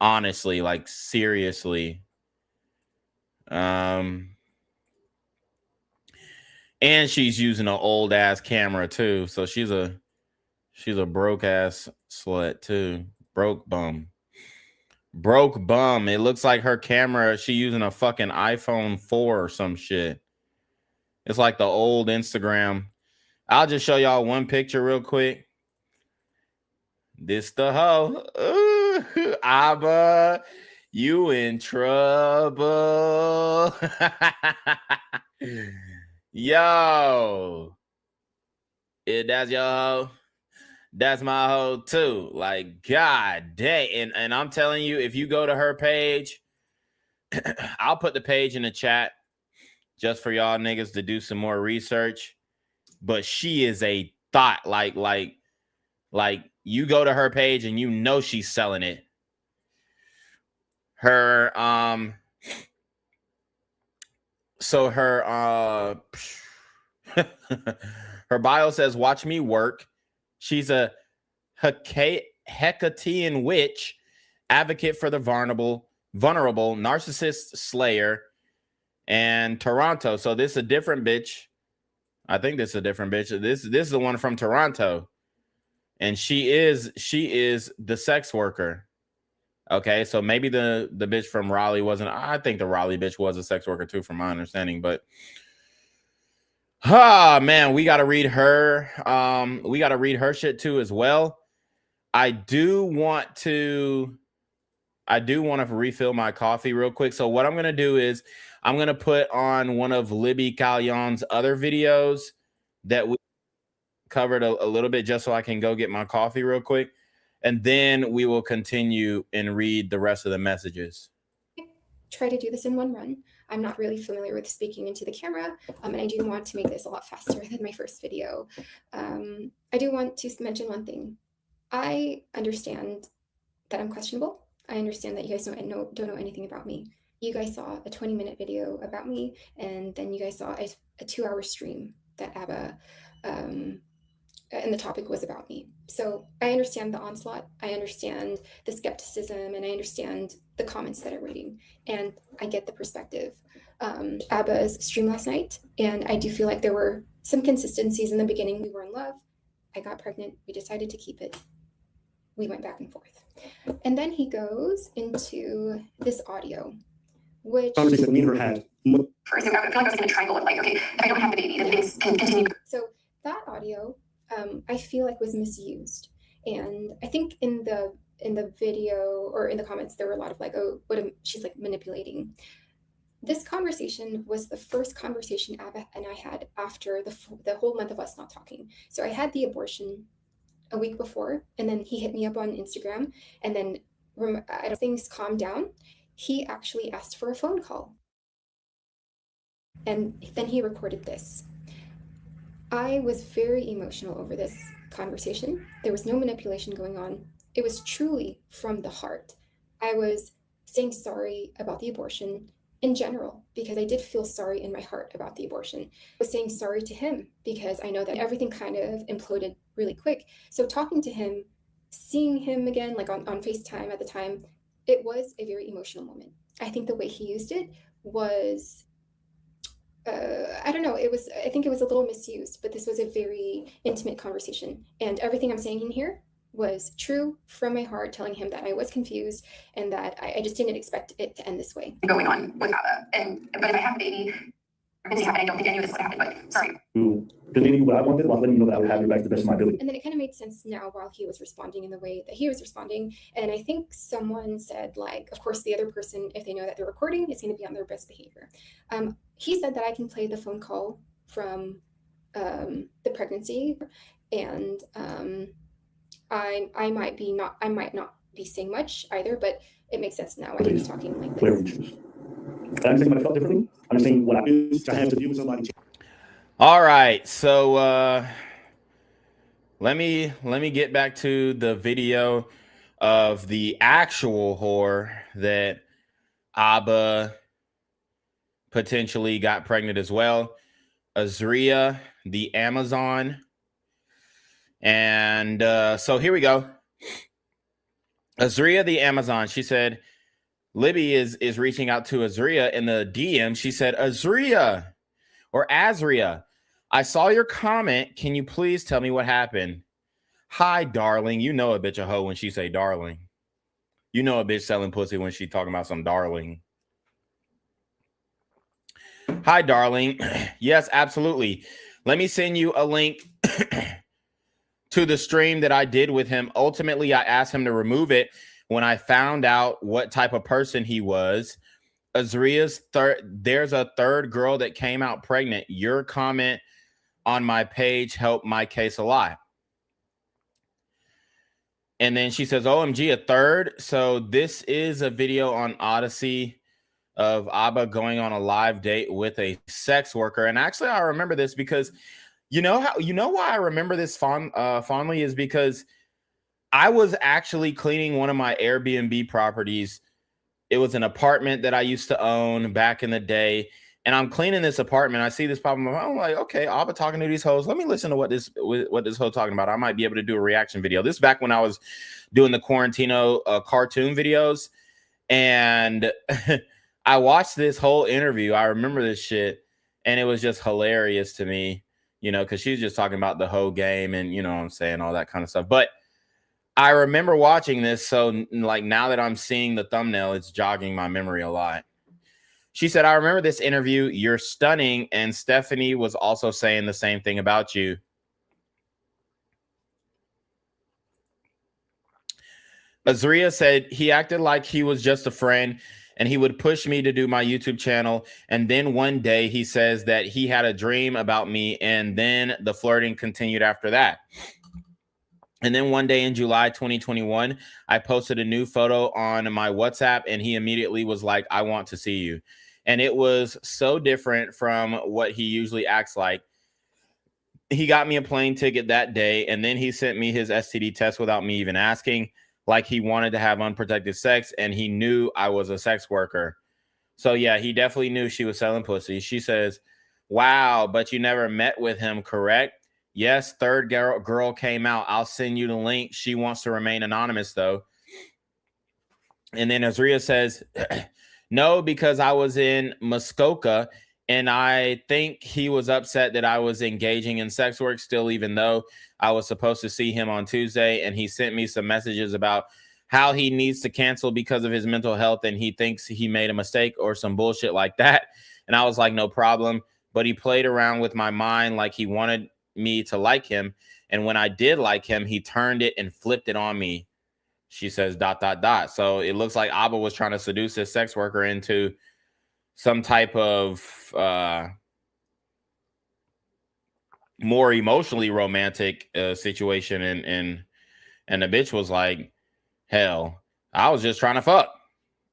B: Honestly, like seriously. And she's using an old ass camera too. So she's a broke ass slut too. Broke bum. It looks like her camera, she using a fucking iPhone 4 or some shit. It's like the old Instagram. I'll just show y'all one picture real quick. This the hoe. Ooh, Abba, you in trouble. Yo. That's your hoe. That's my hoe too. Like, god dang. And I'm telling you, if you go to her page, I'll put the page in the chat just for y'all niggas to do some more research. But she is a thought. Like you go to her page and you know she's selling it. Her so her her bio says, watch me work. She's a Hecatean witch, advocate for the vulnerable, narcissist slayer, and Toronto. So this is a different bitch. I think this is a different bitch. This is the one from Toronto. And she is the sex worker. Okay, so maybe the bitch from Raleigh wasn't. I think the Raleigh bitch was a sex worker too, from my understanding. But man, we got to read her. We got to read her shit too as well. I do want to refill my coffee real quick. So what I'm going to do is I'm going to put on one of Libby Calyon's other videos that we covered a little bit, just so I can go get my coffee real quick. And then we will continue and read the rest of the messages.
H: Try to do this in one run. I'm not really familiar with speaking into the camera, and I do want to make this a lot faster than my first video. I do want to mention one thing. I understand that I'm questionable. I understand that you guys don't know anything about me. You guys saw a 20-minute video about me, and then you guys saw a 2-hour stream that ABBA, and the topic was about me. So I understand the onslaught, I understand the skepticism, and I understand the comments that I'm reading, and I get the perspective. ABBA's stream last night, and I do feel like there were some consistencies in the beginning. We were in love. I got pregnant. We decided to keep it. We went back and forth. And then he goes into this audio, which
F: conversation that me and her had.
H: First, I feel like I was in a triangle of like, okay, if I don't have the baby, then things can continue. So that audio, I feel like was misused. And I think in the video or in the comments, there were a lot of like, oh, she's like manipulating. This conversation was the first conversation Abba and I had after the whole month of us not talking. So I had the abortion a week before, and then he hit me up on Instagram, and then things calmed down. He actually asked for a phone call, and then he recorded this. I was very emotional over this conversation. There was no manipulation going on. It was truly from the heart. I was saying sorry about the abortion in general, because I did feel sorry in my heart about the abortion. I was saying sorry to him because I know that everything kind of imploded really quick. So talking to him, seeing him again, like on FaceTime at the time, it was a very emotional moment. I think the way he used it was, I don't know, I think it was a little misused, but this was a very intimate conversation. And everything I'm saying in here was true from my heart, telling him that I was confused and that I just didn't expect it to end this way. Going on with ABBA, but if I have a baby,
I: pregnancy happened. I don't think any of this would happen, but sorry.
F: To continue what I wanted while letting you know that I would have your back to the best of my ability.
H: And then it kind of made sense now while he was responding in the way that he was responding. And I think someone said, like, of course, the other person, if they know that they're recording, is going to be on their best behavior. He said that I can play the phone call from the pregnancy, and I might not be saying much either, but it makes sense now why he was talking like this.
F: I'm saying what I felt differently. I'm saying what I used to have to deal with somebody.
B: All right, so let me get back to the video of the actual whore that Abba potentially got pregnant as well. Azria, the Amazon. And so here we go. Azria, the Amazon. She said, Libby is reaching out to Azria in the DM. She said, Azria or Azria, I saw your comment. Can you please tell me what happened? Hi, darling. You know a bitch a hoe when she say darling. You know a bitch selling pussy when she talking about some darling. Hi, darling. Yes, absolutely. Let me send you a link to the stream that I did with him. Ultimately, I asked him to remove it when I found out what type of person he was. Azria's there's a third girl that came out pregnant. Your comment on my page helped my case a lot. And then she says, OMG, a third. So this is a video on Odyssey of Abba going on a live date with a sex worker. And actually, I remember this because you know why I remember this fondly is because I was actually cleaning one of my Airbnb properties. It was an apartment that I used to own back in the day. And I'm cleaning this apartment. I see this problem. I'm like, okay, Abba talking to these hoes. Let me listen to what this hoe talking about. I might be able to do a reaction video. This is back when I was doing the Quarantino cartoon videos. And I watched this whole interview. I remember this shit. And it was just hilarious to me, you know, because she's just talking about the hoe game and, you know what I'm saying, all that kind of stuff. But I remember watching this. So, like, now that I'm seeing the thumbnail, it's jogging my memory a lot. She said, I remember this interview. You're stunning. And Stephanie was also saying the same thing about you. Azria said he acted like he was just a friend and he would push me to do my YouTube channel. And then one day he says that he had a dream about me. And then the flirting continued after that. And then one day in July 2021, I posted a new photo on my WhatsApp and he immediately was like, I want to see you. And it was so different from what he usually acts like. He got me a plane ticket that day, and then he sent me his STD test without me even asking, like he wanted to have unprotected sex, and he knew I was a sex worker. So, yeah, he definitely knew she was selling pussy. She says, wow, but you never met with him, correct? Yes, third girl came out. I'll send you the link. She wants to remain anonymous, though. And then Azria says, no, because I was in Muskoka, and I think he was upset that I was engaging in sex work still, even though I was supposed to see him on Tuesday. And he sent me some messages about how he needs to cancel because of his mental health, and he thinks he made a mistake or some bullshit like that. And I was like, no problem. But he played around with my mind like he wanted me to like him. And when I did like him, he turned it and flipped it on me. She says, ... So it looks like Abba was trying to seduce this sex worker into some type of more emotionally romantic situation. And the bitch was like, hell, I was just trying to fuck.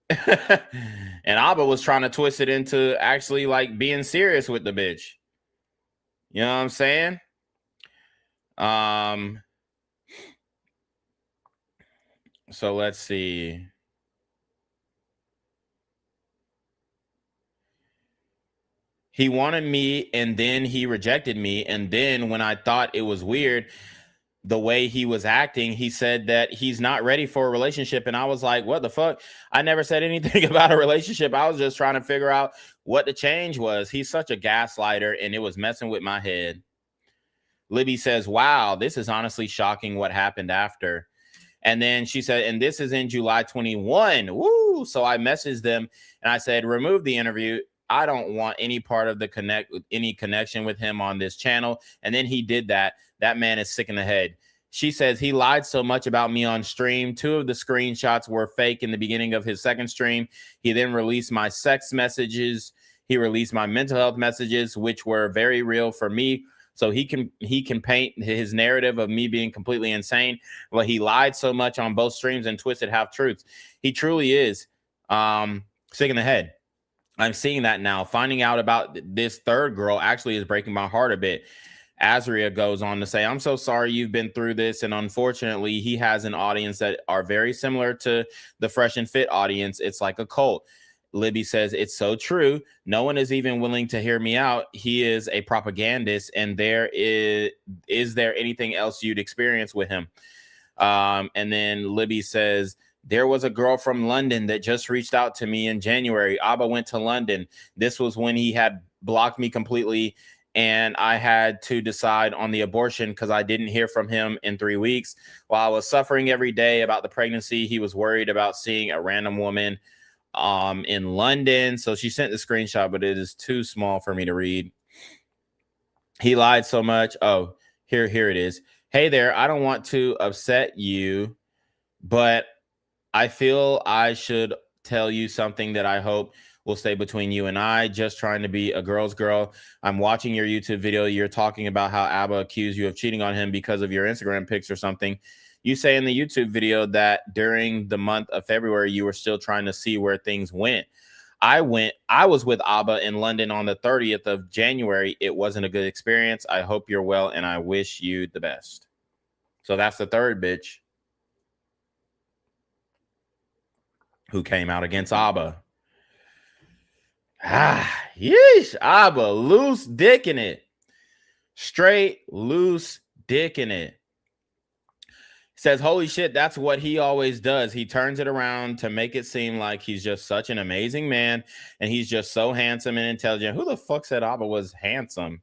B: And Abba was trying to twist it into actually like being serious with the bitch. You know what I'm saying? So let's see. He wanted me, and then he rejected me. And then when I thought it was weird, the way he was acting, he said that he's not ready for a relationship. And I was like, what the fuck? I never said anything about a relationship. I was just trying to figure out what the change was. He's such a gaslighter, and it was messing with my head. Libby says, wow, this is honestly shocking what happened after. And then she said, and this is in July 21. Woo! So I messaged them and I said, remove the interview. I don't want any part of any connection with him on this channel. And then he did that. That man is sick in the head. She says he lied so much about me on stream. 2 of the screenshots were fake in the beginning of his second stream. He then released my sex messages. He released my mental health messages, which were very real for me. So he can paint his narrative of me being completely insane. Well, he lied so much on both streams and twisted half truths. He truly is sick in the head. I'm seeing that now. Finding out about this third girl actually is breaking my heart a bit. Azria goes on to say, I'm so sorry you've been through this. And unfortunately, he has an audience that are very similar to the Fresh and Fit audience. It's like a cult. Libby says, it's so true. No one is even willing to hear me out. He is a propagandist. And is there anything else you'd experience with him? And then Libby says, there was a girl from London that just reached out to me in January. Abba went to London. This was when he had blocked me completely. And I had to decide on the abortion because I didn't hear from him in 3 weeks. While I was suffering every day about the pregnancy, he was worried about seeing a random woman in London. So she sent the screenshot, but it is too small for me to read. He lied so much. Oh, here it is. Hey there, I don't want to upset you, but I feel I should tell you something that I hope will stay between you and I. Just trying to be a girl's girl. I'm watching your YouTube video. You're talking about how Abba accused you of cheating on him because of your Instagram pics or something. You say in the YouTube video that during the month of February, you were still trying to see where things went. I was with Abba in London on the 30th of January. It wasn't a good experience. I hope you're well, and I wish you the best. So that's the third bitch who came out against Abba. Yeesh, Abba, loose dick in it. Straight loose dick in it. Says, holy shit, that's what he always does. He turns it around to make it seem like he's just such an amazing man and he's just so handsome and intelligent. Who the fuck said Abba was handsome?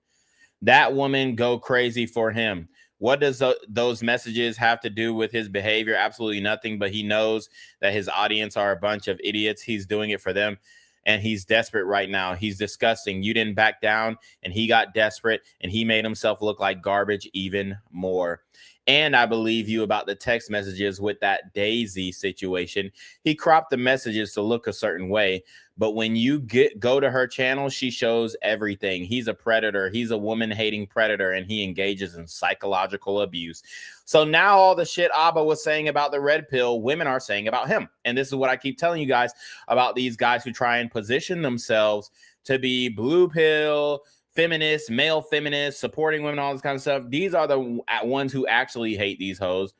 B: That woman go crazy for him. What does those messages have to do with his behavior? Absolutely nothing, but he knows that his audience are a bunch of idiots. He's doing it for them. And he's desperate right now. He's disgusting. You didn't back down, and he got desperate, and he made himself look like garbage even more. And I believe you about the text messages with that Daisy situation. He cropped the messages to look a certain way. But when you go to her channel, she shows everything. He's a predator. He's a woman-hating predator, and he engages in psychological abuse. So now all the shit Abba was saying about the red pill, women are saying about him. And this is what I keep telling you guys about these guys who try and position themselves to be blue pill, feminists, male feminists, supporting women, all this kind of stuff. These are the ones who actually hate these hoes.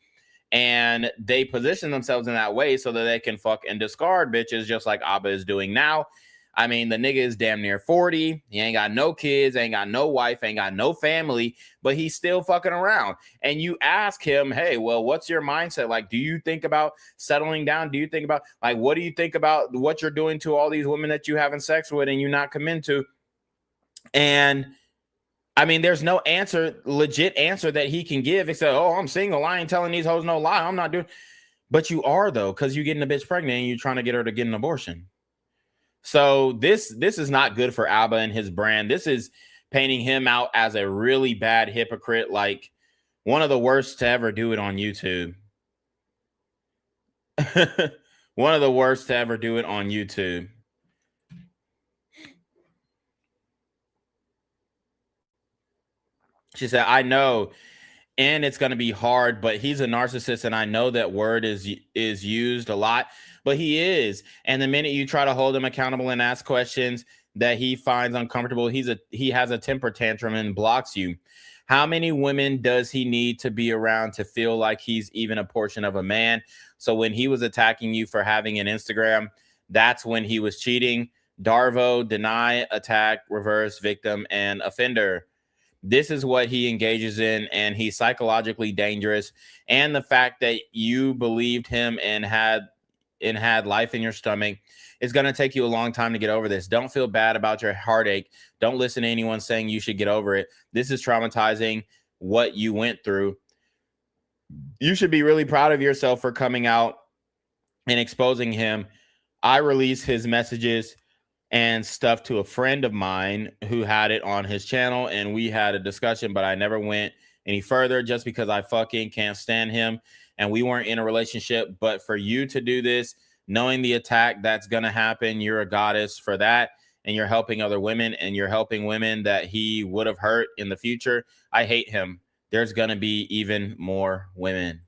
B: And they position themselves in that way so that they can fuck and discard bitches just like Abba is doing now. I mean, the nigga is damn near 40. He ain't got no kids, ain't got no wife, ain't got no family, but he's still fucking around. And you ask him, hey, well, what's your mindset? Like, do you think about settling down? Do you think about, like, what do you think about what you're doing to all these women that you having sex with and you're not committed to? And I mean, there's no legit answer that he can give except, oh, I'm single. I ain't telling these hoes no lie. I'm not doing. But you are, though, because you're getting a bitch pregnant and you're trying to get her to get an abortion. So this is not good for Abba and his brand. This is painting him out as a really bad hypocrite, like one of the worst to ever do it on YouTube. One of the worst to ever do it on YouTube. She said, I know, and it's going to be hard, but he's a narcissist, and I know that word is used a lot, but he is. And the minute you try to hold him accountable and ask questions that he finds uncomfortable, he has a temper tantrum and blocks you. How many women does he need to be around to feel like he's even a portion of a man? So when he was attacking you for having an Instagram, that's when he was cheating. Darvo, deny, attack, reverse, victim, and offender. This is what he engages in, and he's psychologically dangerous. And the fact that you believed him and had life in your stomach is going to take you a long time to get over this. Don't feel bad about your heartache. Don't listen to anyone saying you should get over it. This is traumatizing what you went through. You should be really proud of yourself for coming out and exposing him. I release his messages and stuff to a friend of mine who had it on his channel, and we had a discussion, but I never went any further just because I fucking can't stand him and we weren't in a relationship. But for you to do this, knowing the attack that's going to happen, you're a goddess for that, and you're helping other women, and you're helping women that he would have hurt in the future. I hate him. There's going to be even more women.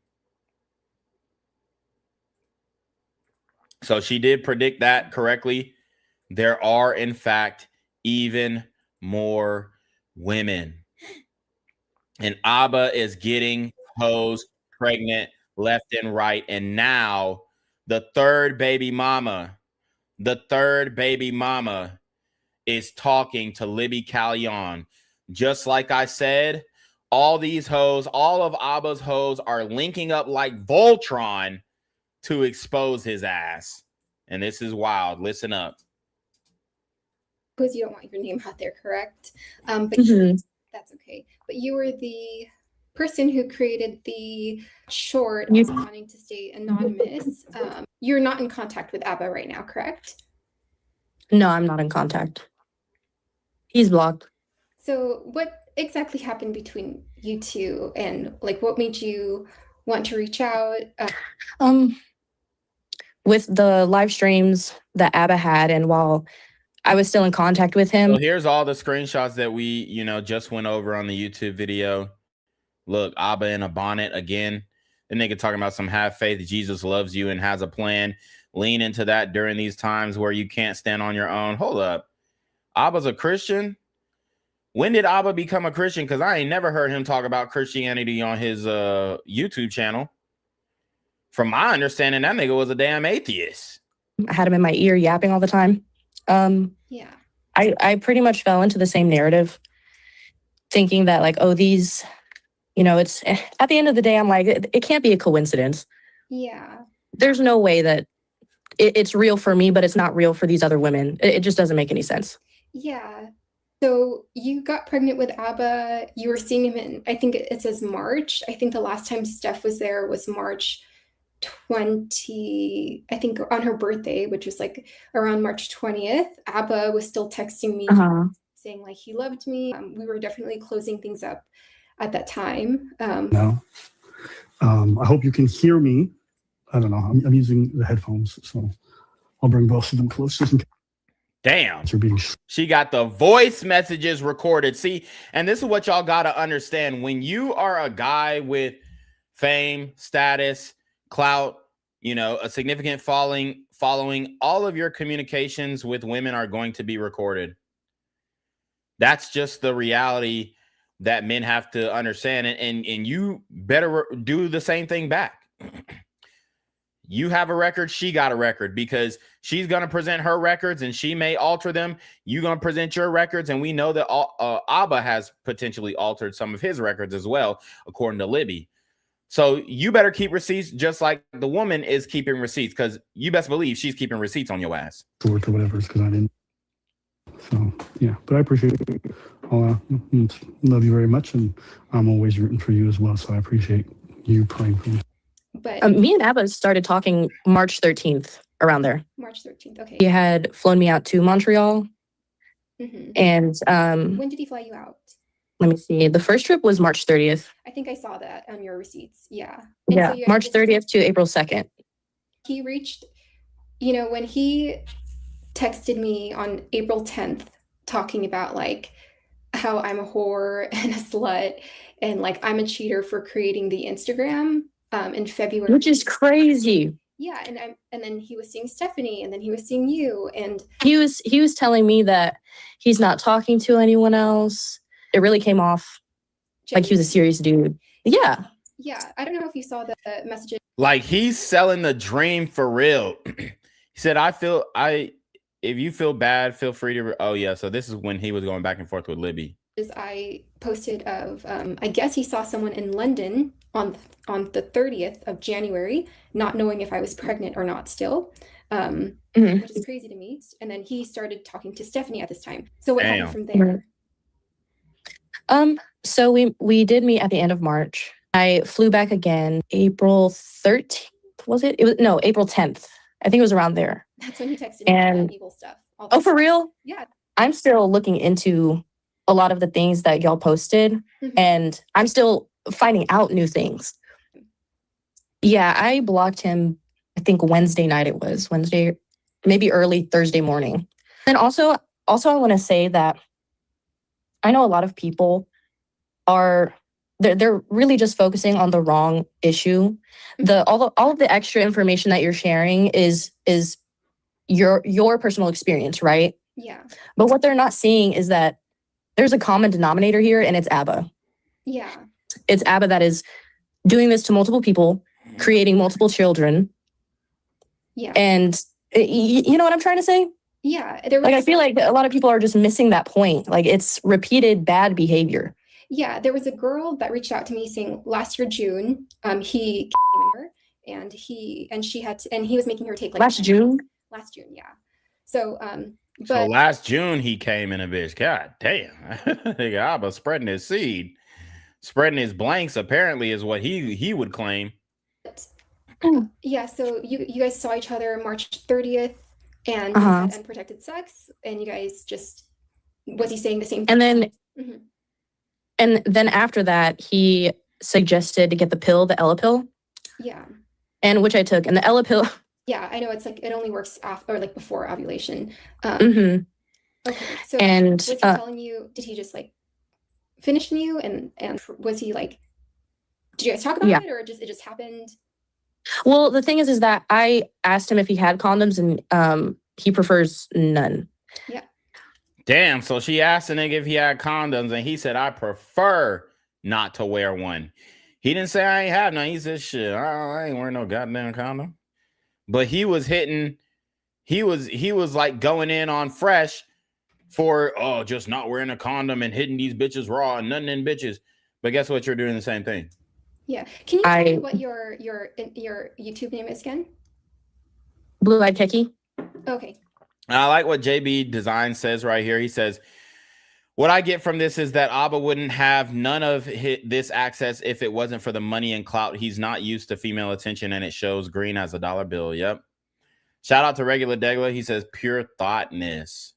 B: So she did predict that correctly. There are, in fact, even more women. And Abba is getting hoes pregnant left and right. And now the third baby mama is talking to Libby Callion. Just like I said, all these hoes, all of Abba's hoes are linking up like Voltron to expose his ass. And this is wild. Listen up.
H: Because you don't want your name out there, correct? But that's okay. But you were the person who created the short wanting to stay anonymous. You're not in contact with Abba right now, correct?
J: No, I'm not in contact. He's blocked.
H: So what exactly happened between you two, and like what made you want to reach out?
J: With the live streams that Abba had, and while I was still in contact with him.
B: So here's all the screenshots that we, just went over on the YouTube video. Look, Abba in a bonnet again. The nigga talking about some have faith, Jesus loves you and has a plan. Lean into that during these times where you can't stand on your own. Hold up. Abba's a Christian? When did Abba become a Christian? Because I ain't never heard him talk about Christianity on his YouTube channel. From my understanding, that nigga was a damn atheist.
J: I had him in my ear yapping all the time.
H: Yeah.
J: I pretty much fell into the same narrative, thinking that like, oh, these, it's at the end of the day, I'm like, it can't be a coincidence.
H: Yeah.
J: There's no way that it's real for me, but it's not real for these other women. It just doesn't make any sense.
H: Yeah. So you got pregnant with Abba. You were seeing him in, I think it says March. I think the last time Steph was there was March 20, I think on her birthday, which was like around March 20th. Abba was still texting me saying like he loved me. We were definitely closing things up at that time.
F: No. I hope you can hear me. I don't know. I'm using the headphones, so I'll bring both of them close just in case.
B: Damn. She got the voice messages recorded. See, and this is what y'all got to understand. When you are a guy with fame, status, clout, a significant following, all of your communications with women are going to be recorded. That's just the reality that men have to understand. And you better do the same thing back. You have a record, she got a record, because she's going to present her records and she may alter them. You're going to present your records. And we know that Abba has potentially altered some of his records as well, according to Libby. So you better keep receipts just like the woman is keeping receipts, because you best believe she's keeping receipts on your ass.
F: Or whatever, because I didn't. So, yeah, but I appreciate it. I'll love you very much, and I'm always rooting for you as well, so I appreciate you praying for me.
H: But
J: me and Abba started talking March 13th, around there.
H: March 13th, okay.
J: He had flown me out to Montreal. And
H: when did he fly you out?
J: Let me see. The first trip was March 30th.
H: I think I saw that on your receipts. Yeah.
J: Yeah, so March 30th to April 2nd.
H: He reached, when he texted me on April 10th, talking about like how I'm a whore and a slut and like I'm a cheater for creating the Instagram in February.
J: Which is crazy.
H: Yeah, and then he was seeing Stephanie, and then he was seeing you, and
J: he was telling me that he's not talking to anyone else. It really came off like he was a serious dude. Yeah.
H: Yeah. I don't know if you saw the messages.
B: Like he's selling the dream for real. He said, if you feel bad, feel free to. Oh, yeah. So this is when he was going back and forth with Libby.
H: I posted of, I guess he saw someone in London on the 30th of January, not knowing if I was pregnant or not still, which is crazy to me. And then he started talking to Stephanie at this time. So what happened from there?
J: So we did meet at the end of March. I flew back again April 13th, was it? April 10th. I think it was around there.
H: That's when he texted me about evil stuff
J: Oh, for real?
H: Yeah.
J: I'm still looking into a lot of the things that y'all posted, and I'm still finding out new things. Yeah, I blocked him, I think Wednesday night it was. Wednesday, maybe early Thursday morning. And also I want to say that I know a lot of people are they're really just focusing on the wrong issue. All of the extra information that you're sharing is your personal experience, right?
H: Yeah.
J: But what they're not seeing is that there's a common denominator here, and it's ABBA.
H: Yeah.
J: It's ABBA that is doing this to multiple people, creating multiple children.
H: Yeah.
J: And you know what I'm trying to say?
H: Yeah.
J: Like, I feel like a lot of people are just missing that point. Like, it's repeated bad behavior.
H: Yeah. There was a girl that reached out to me saying last year, June, he came in her and he was making her take like
J: last June.
H: Yeah. So,
B: so last June he came in a bitch. God damn. Nigga Abba spreading his seed. Spreading his blanks apparently is what he would claim.
H: Yeah, so you guys saw each other March 30th and you had unprotected sex, and you guys just, was he saying the same thing?
J: And then after that he suggested to get the pill, the Ella pill.
H: Yeah.
J: And which I took, and the Ella pill.
H: Yeah, I know, it's like it only works after, or like before ovulation.
J: Okay,
H: so
J: and
H: was he telling you, did he just like finish you, and was he like, did you guys talk about it, or it just happened?
J: Well, the thing is that I asked him if he had condoms, and he prefers none.
H: Yeah.
B: Damn, so she asked the nigga if he had condoms, and he said, I prefer not to wear one. He didn't say I ain't have none. He said, shit, I ain't wearing no goddamn condom. But he was hitting, he was like going in on fresh for, just not wearing a condom and hitting these bitches raw and nothing in bitches. But guess what? You're doing the same thing.
H: Yeah. Can you tell me what your YouTube name is again?
J: Blue Eyed Techie.
H: Okay.
B: I like what JB Design says right here. He says, what I get from this is that Abba wouldn't have none of this access if it wasn't for the money and clout. He's not used to female attention, and it shows green as a dollar bill. Yep. Shout out to Regular Degla. He says pure thoughtness.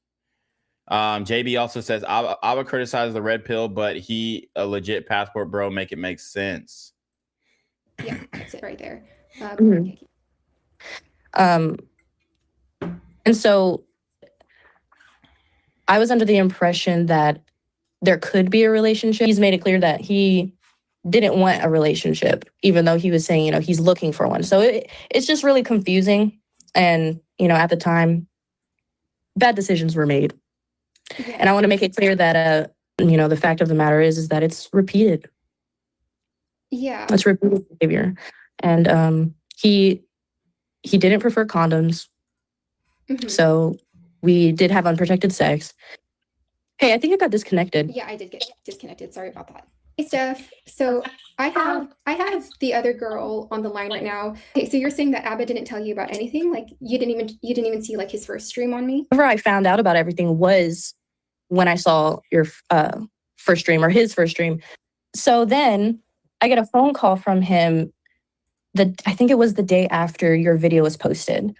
B: JB also says Abba criticizes the red pill, but he a legit passport bro. Make it make sense.
H: Yeah, that's it right there.
J: And so I was under the impression that there could be a relationship. He's made it clear that he didn't want a relationship, even though he was saying, he's looking for one. So it's just really confusing. And, at the time, bad decisions were made. Yeah. And I want to make it clear that, the fact of the matter is that it's repeated.
H: Yeah.
J: It's repeated behavior. And he didn't prefer condoms. So we did have unprotected sex. Hey, I think I got disconnected.
H: Yeah, I did get disconnected. Sorry about that. Hey, Steph. So I have the other girl on the line right now. Okay, so you're saying that Abba didn't tell you about anything? Like you didn't even see like his first stream on me?
J: Whenever I found out about everything was when I saw your first stream, or his first stream. So then I get a phone call from him. I think it was the day after your video was posted.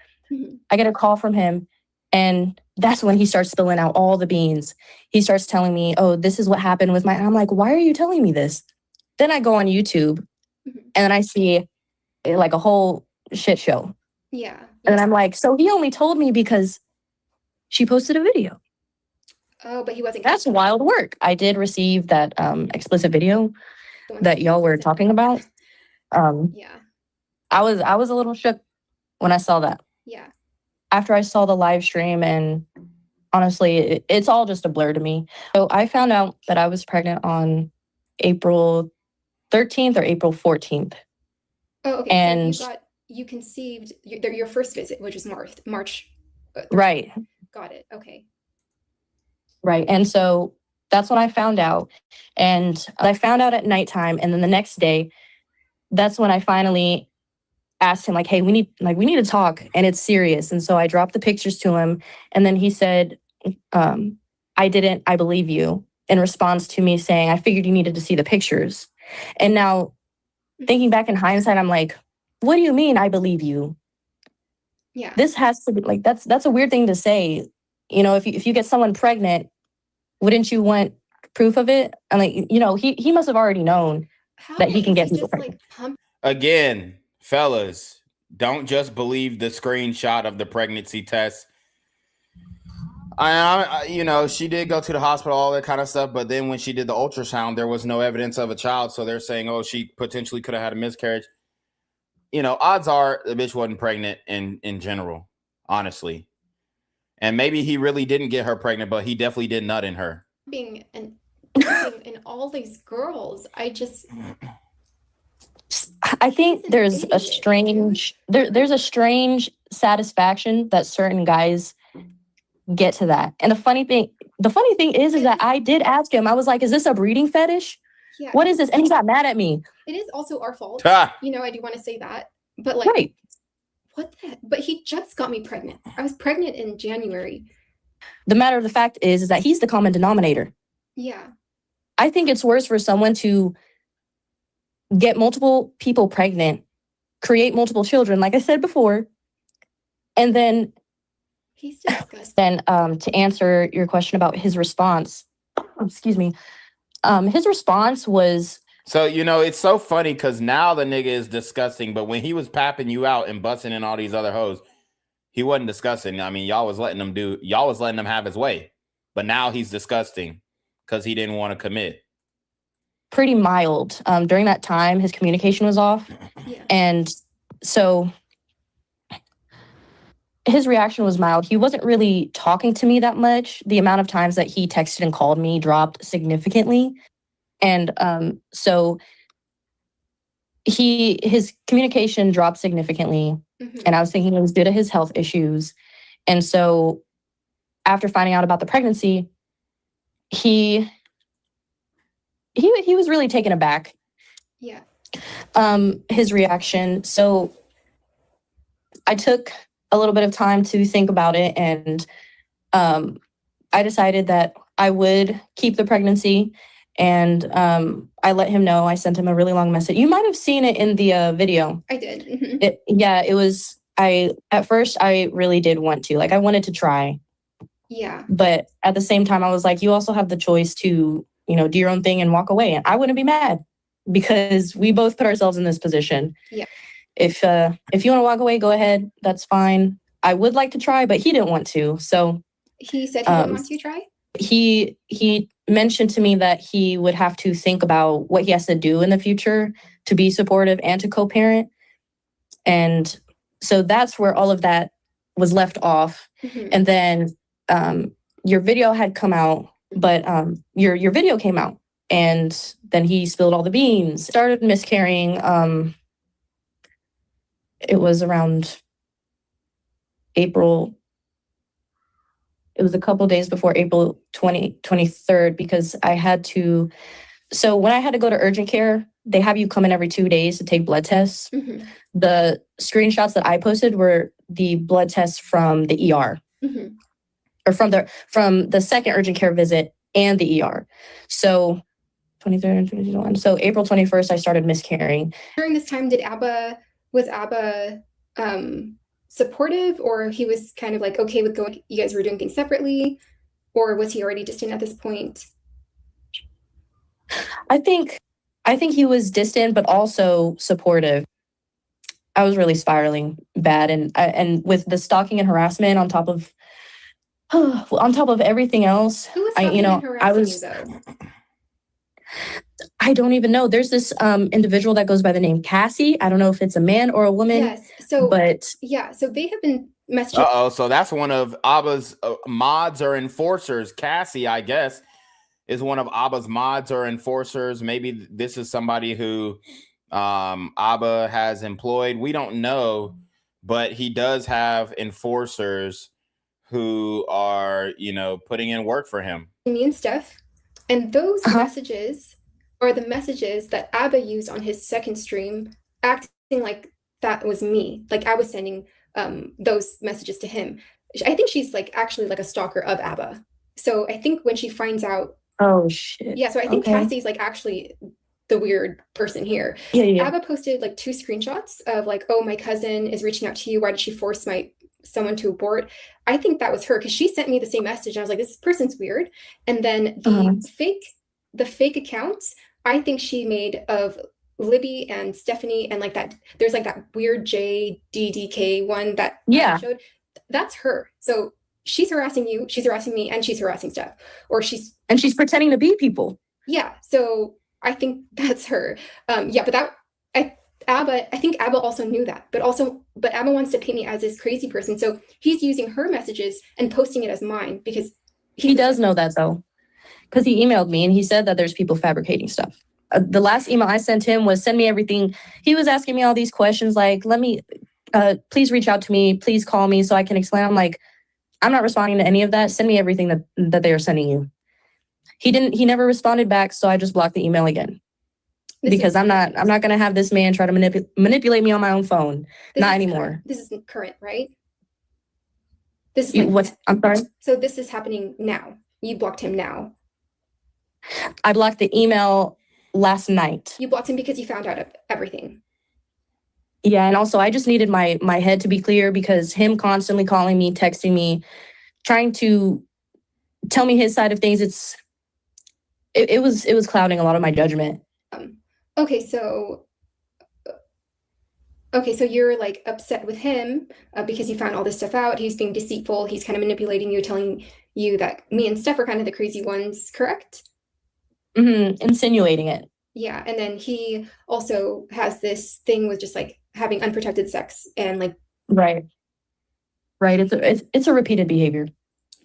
J: I get a call from him, and that's when he starts spilling out all the beans. He starts telling me, oh, this is what happened with and I'm like, why are you telling me this? Then I go on YouTube and then I see like a whole shit show.
H: Yeah.
J: And I'm like, so he only told me because she posted a video.
H: Oh, but he wasn't.
J: That's wild work. I did receive that explicit video that y'all were talking about.
H: Yeah.
J: I was a little shook when I saw that.
H: Yeah.
J: After I saw the live stream, and honestly, it's all just a blur to me. So I found out that I was pregnant on April 13th or April 14th.
H: Oh, okay.
J: And
H: so you conceived your first visit, which was March.
J: Right.
H: Got it. Okay.
J: Right. And so that's when I found out. And I found out at nighttime. And then the next day, that's when I finally asked him, like, hey, we need to talk, and it's serious. And so I dropped the pictures to him, and then he said, I believe you, in response to me saying, I figured you needed to see the pictures. And now thinking back in hindsight, I'm like, what do you mean I believe you?
H: Yeah.
J: This has to be like, that's a weird thing to say. You know, if you get someone pregnant, wouldn't you want proof of it? And like, you know, he must have already known that he can get people pregnant.
B: Again, fellas, don't just believe the screenshot of the pregnancy test. You know, she did go to the hospital, all that kind of stuff. But then when she did the ultrasound, there was no evidence of a child. So they're saying, oh, she potentially could have had a miscarriage. You know, odds are the bitch wasn't pregnant in general, honestly. And maybe he really didn't get her pregnant, but he definitely did nut in her.
H: Being in all these girls, I
J: think there's a strange there's a strange satisfaction that certain guys get to that. And the funny thing is that I did ask him. I was like, is this a breeding fetish?
H: Yeah.
J: What is this? And he got mad at me.
H: It is also our fault.
B: Ah.
H: You know, I do want to say that. But like,
J: right.
H: What the heck? But he just got me pregnant. I was pregnant in January.
J: The matter of the fact is that he's the common denominator.
H: Yeah.
J: I think it's worse for someone to get multiple people pregnant, create multiple children, like I said before, and then
H: he's disgusting.
J: Then to answer your question about his response, excuse me, his response was,
B: so, you know, it's so funny because now the nigga is disgusting, but when he was papping you out and busting in all these other hoes, he wasn't disgusting. I mean, y'all was letting him have his way, but now he's disgusting because he didn't want to commit.
J: Pretty mild. During that time, his communication was off.
H: Yeah.
J: And so his reaction was mild. He wasn't really talking to me that much. The amount of times that he texted and called me dropped significantly. And so his communication dropped significantly. Mm-hmm. And I was thinking it was due to his health issues. And so after finding out about the pregnancy, he was really taken aback.
H: Yeah.
J: His reaction. So I took a little bit of time to think about it, and I decided that I would keep the pregnancy, and I let him know. I sent him a really long message. You might have seen it in the video.
H: I did. Mm-hmm.
J: It was, at first I really did want to, like, I wanted to try.
H: Yeah.
J: But at the same time, I was like, you also have the choice to, you know, do your own thing and walk away. And I wouldn't be mad because we both put ourselves in this position.
H: Yeah.
J: If you want to walk away, go ahead. That's fine. I would like to try, but he didn't want to. So
H: he said he didn't want to try?
J: He mentioned to me that he would have to think about what he has to do in the future to be supportive and to co-parent. And so that's where all of that was left off. Mm-hmm. And then your video had come out, but your video came out, and then he spilled all the beans, started miscarrying. It was around April. It was a couple days before April 23rd, because I had to. So when I had to go to urgent care, they have you come in every 2 days to take blood tests. Mm-hmm. The screenshots that I posted were the blood tests from the ER. Mm-hmm. Or from the second urgent care visit and the ER. So 23rd and 21. So April 21st, I started miscarrying.
H: During this time, was Abba supportive, or he was kind of like okay with going, you guys were doing things separately, or was he already distant at this point?
J: I think he was distant, but also supportive. I was really spiraling bad, and with the stalking and harassment on top of everything else,
H: who was stalking and harassing you, though?
J: I don't even know. There's this individual that goes by the name Cassie. I don't know if it's a man or a woman.
H: Yes. So,
J: but
H: yeah. So they have been messaging.
B: So that's one of Abba's mods or enforcers. Cassie, I guess, is one of Abba's mods or enforcers. Maybe this is somebody who Abba has employed. We don't know, but he does have enforcers who are, you know, putting in work for him.
H: Me and Steph. And those messages are the messages that Abba used on his second stream, acting like that was me. Like I was sending those messages to him. I think she's like actually like a stalker of Abba. So I think when she finds out.
J: Oh, shit.
H: Yeah. So I think Cassie's like actually the weird person here.
J: Yeah.
H: Abba posted like 2 screenshots of like, oh, my cousin is reaching out to you. Why did she force my someone to abort. I think that was her because she sent me the same message. And I was like, this person's weird. And then the fake accounts, I think she made of Libby and Stephanie and like that. There's like that weird JDDK one that I showed. That's her. So she's harassing you, she's harassing me, and she's harassing Steph. Or she's
J: pretending to be people.
H: Yeah. So I think that's her. But I think Abba also knew that, but Abba wants to paint me as this crazy person. So he's using her messages and posting it as mine because
J: he does know that though, because he emailed me and he said that there's people fabricating stuff. The last email I sent him was send me everything. He was asking me all these questions like, please reach out to me, please call me so I can explain. I'm like, I'm not responding to any of that. Send me everything that they are sending you. He never responded back, so I just blocked the email again. Because I'm not going to have this man try to manipulate me on my own phone. Not anymore.
H: This isn't current, right? This is
J: what? I'm sorry.
H: So this is happening now. You blocked him now.
J: I blocked the email last night.
H: You blocked him because you found out everything.
J: Yeah, and also I just needed my head to be clear because him constantly calling me, texting me, trying to tell me his side of things. It was clouding a lot of my judgment.
H: Okay, so you're like upset with him because you found all this stuff out. He's being deceitful. He's kind of manipulating you, telling you that me and Steph are kind of the crazy ones, correct?
J: Insinuating it.
H: Yeah, and then he also has this thing with just like having unprotected sex and like.
J: Right. It's a repeated behavior.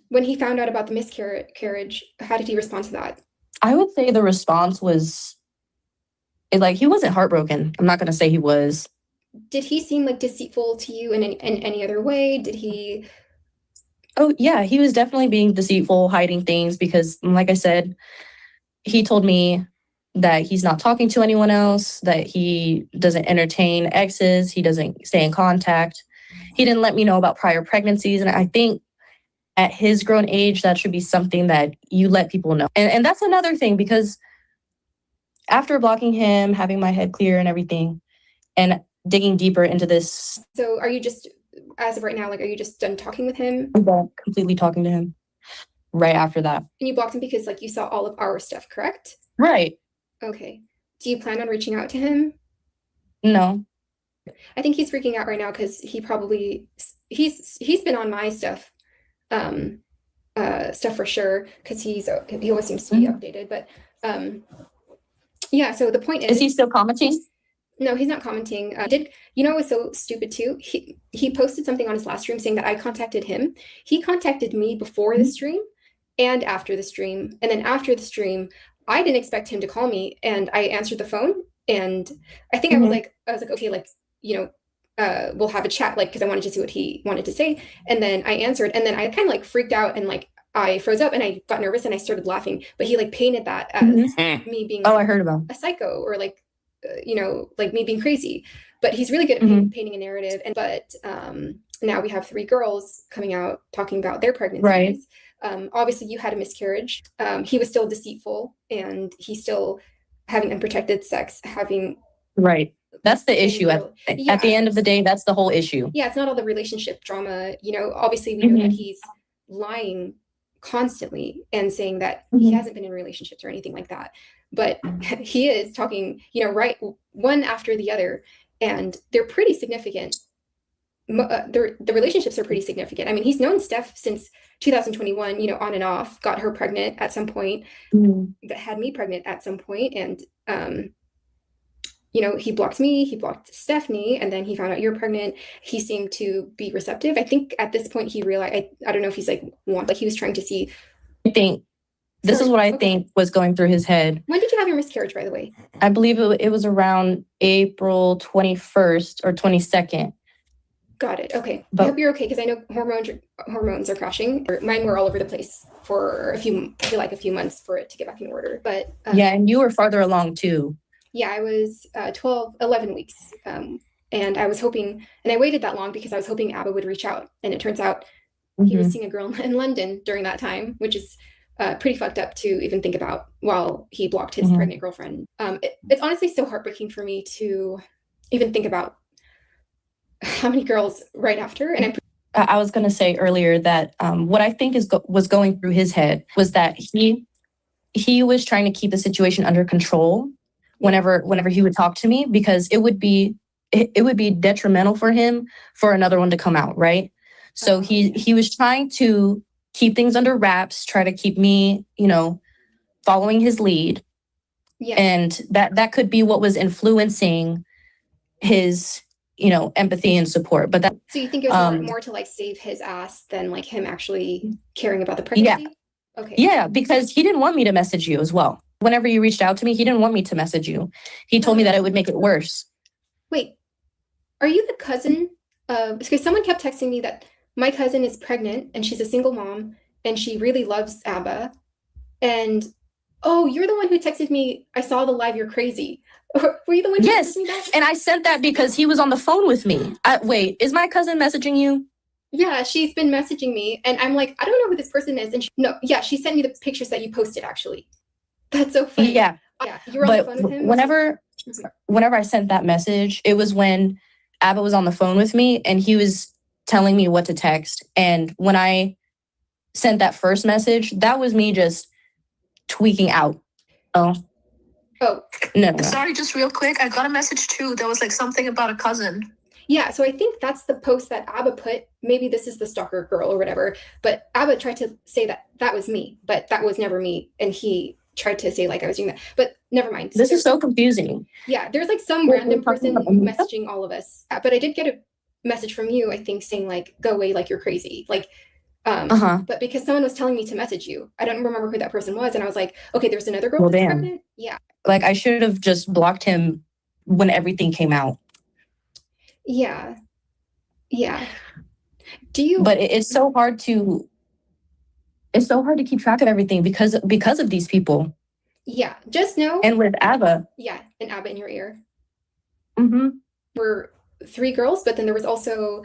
H: When he found out about the miscarriage, how did he respond to that?
J: I would say the response was like he wasn't heartbroken. I'm not going to say he was.
H: Did he seem like deceitful to you in any other way? Did he?
J: Oh, yeah, he was definitely being deceitful, hiding things because, like I said, he told me that he's not talking to anyone else, that he doesn't entertain exes, he doesn't stay in contact. He didn't let me know about prior pregnancies. And I think at his grown age, that should be something that you let people know. And that's another thing, because after blocking him, having my head clear and everything, and digging deeper into this.
H: So are you just, as of right now, like, are you just done talking with him?
J: I'm done completely talking to him right after that.
H: And you blocked him because like you saw all of our stuff, correct?
J: Right.
H: Okay. Do you plan on reaching out to him?
J: No.
H: I think he's freaking out right now because he's been on my stuff, stuff for sure, because he always seems to be updated. But yeah. So the point is
J: he still commenting?
H: No, he's not commenting. It was so stupid too. He posted something on his last stream saying that I contacted him. He contacted me before the stream and after the stream, and then after the stream, I didn't expect him to call me, and I answered the phone, and I think I was like, okay, like, we'll have a chat, like, because I wanted to see what he wanted to say, and then I answered, and then I kind of like freaked out, and like I froze up, and I got nervous, and I started laughing, but he like painted that as me being
J: I heard about
H: a psycho, or like, like me being crazy. But he's really good at painting a narrative, but now we have 3 girls coming out talking about their pregnancies.
J: Right.
H: Obviously you had a miscarriage. He was still deceitful, and he's still having unprotected sex,
J: right. That's the issue. At the end of the day, that's the whole issue.
H: Yeah, it's not all the relationship drama. Obviously we know that he's lying constantly and saying that he hasn't been in relationships or anything like that. But he is talking, right, one after the other, and they're pretty significant. The relationships are pretty significant. I mean, he's known Steph since 2021, on and off, got her pregnant at some point, that had me pregnant at some point. And, he blocked me, he blocked Stephanie, and then he found out you're pregnant. He seemed to be receptive. I think at this point he realized, I don't know if he's like he was trying to see.
J: I think this is what I think was going through his head.
H: When did you have your miscarriage, by the way?
J: I believe it was around April 21st or 22nd.
H: Got it. Okay. I hope you're okay, because I know hormones are crashing. Mine were all over the place for a few months for it to get back in order. But
J: yeah, and you were farther along too.
H: Yeah, I was 11 weeks. And I was hoping, and I waited that long because I was hoping Abba would reach out. And it turns out he was seeing a girl in London during that time, which is pretty fucked up to even think about while he blocked his pregnant girlfriend. It's honestly so heartbreaking for me to even think about how many girls right after. And
J: I was going to say earlier that what I think was going through his head was that he was trying to keep the situation under control whenever he would talk to me, because it would be detrimental for him for another one to come out, right? So he was trying to keep things under wraps, try to keep me, following his lead.
H: Yeah.
J: And that could be what was influencing his, empathy and support. But
H: so you think it was more to like save his ass than like him actually caring about the pregnancy?
J: Yeah.
H: Okay.
J: Yeah, because he didn't want me to message you as well. Whenever you reached out to me, he didn't want me to message you. He told me that it would make it worse.
H: Wait, are you the cousin of, because someone kept texting me that my cousin is pregnant and she's a single mom and she really loves ABBA. And oh, you're the one who texted me, I saw the live, you're crazy. Were you the one who texted me that?
J: And I sent that because he was on the phone with me. Wait, is my cousin messaging you?
H: Yeah, she's been messaging me and I'm like, I don't know who this person is. And she sent me the pictures that you posted actually. That's so funny.
J: Yeah.
H: Yeah, you were on the phone with him?
J: Whenever I sent that message, it was when ABBA was on the phone with me and he was telling me what to text. And when I sent that first message, that was me just tweaking out. Oh. No.
K: Sorry, just real quick. I got a message too. There was like something about a cousin.
H: Yeah, so I think that's the post that ABBA put. Maybe this is the stalker girl or whatever. But ABBA tried to say that was me, but that was never me. And he tried to say like I was doing that. But never mind.
J: This is so confusing.
H: Yeah, there's like some random person messaging all of us. But I did get a message from you, I think, saying like, go away, like you're crazy. Like, but because someone was telling me to message you. I don't remember who that person was. And I was like, okay, there's another girl that's pregnant. Yeah.
J: Like I should have just blocked him when everything came out.
H: Yeah. Yeah.
J: But it's so hard to keep track of everything because of these people.
H: Yeah. Just know.
J: And with ABBA.
H: Yeah. And ABBA in your ear.
J: Mm-hmm.
H: We're 3 girls, but then there was also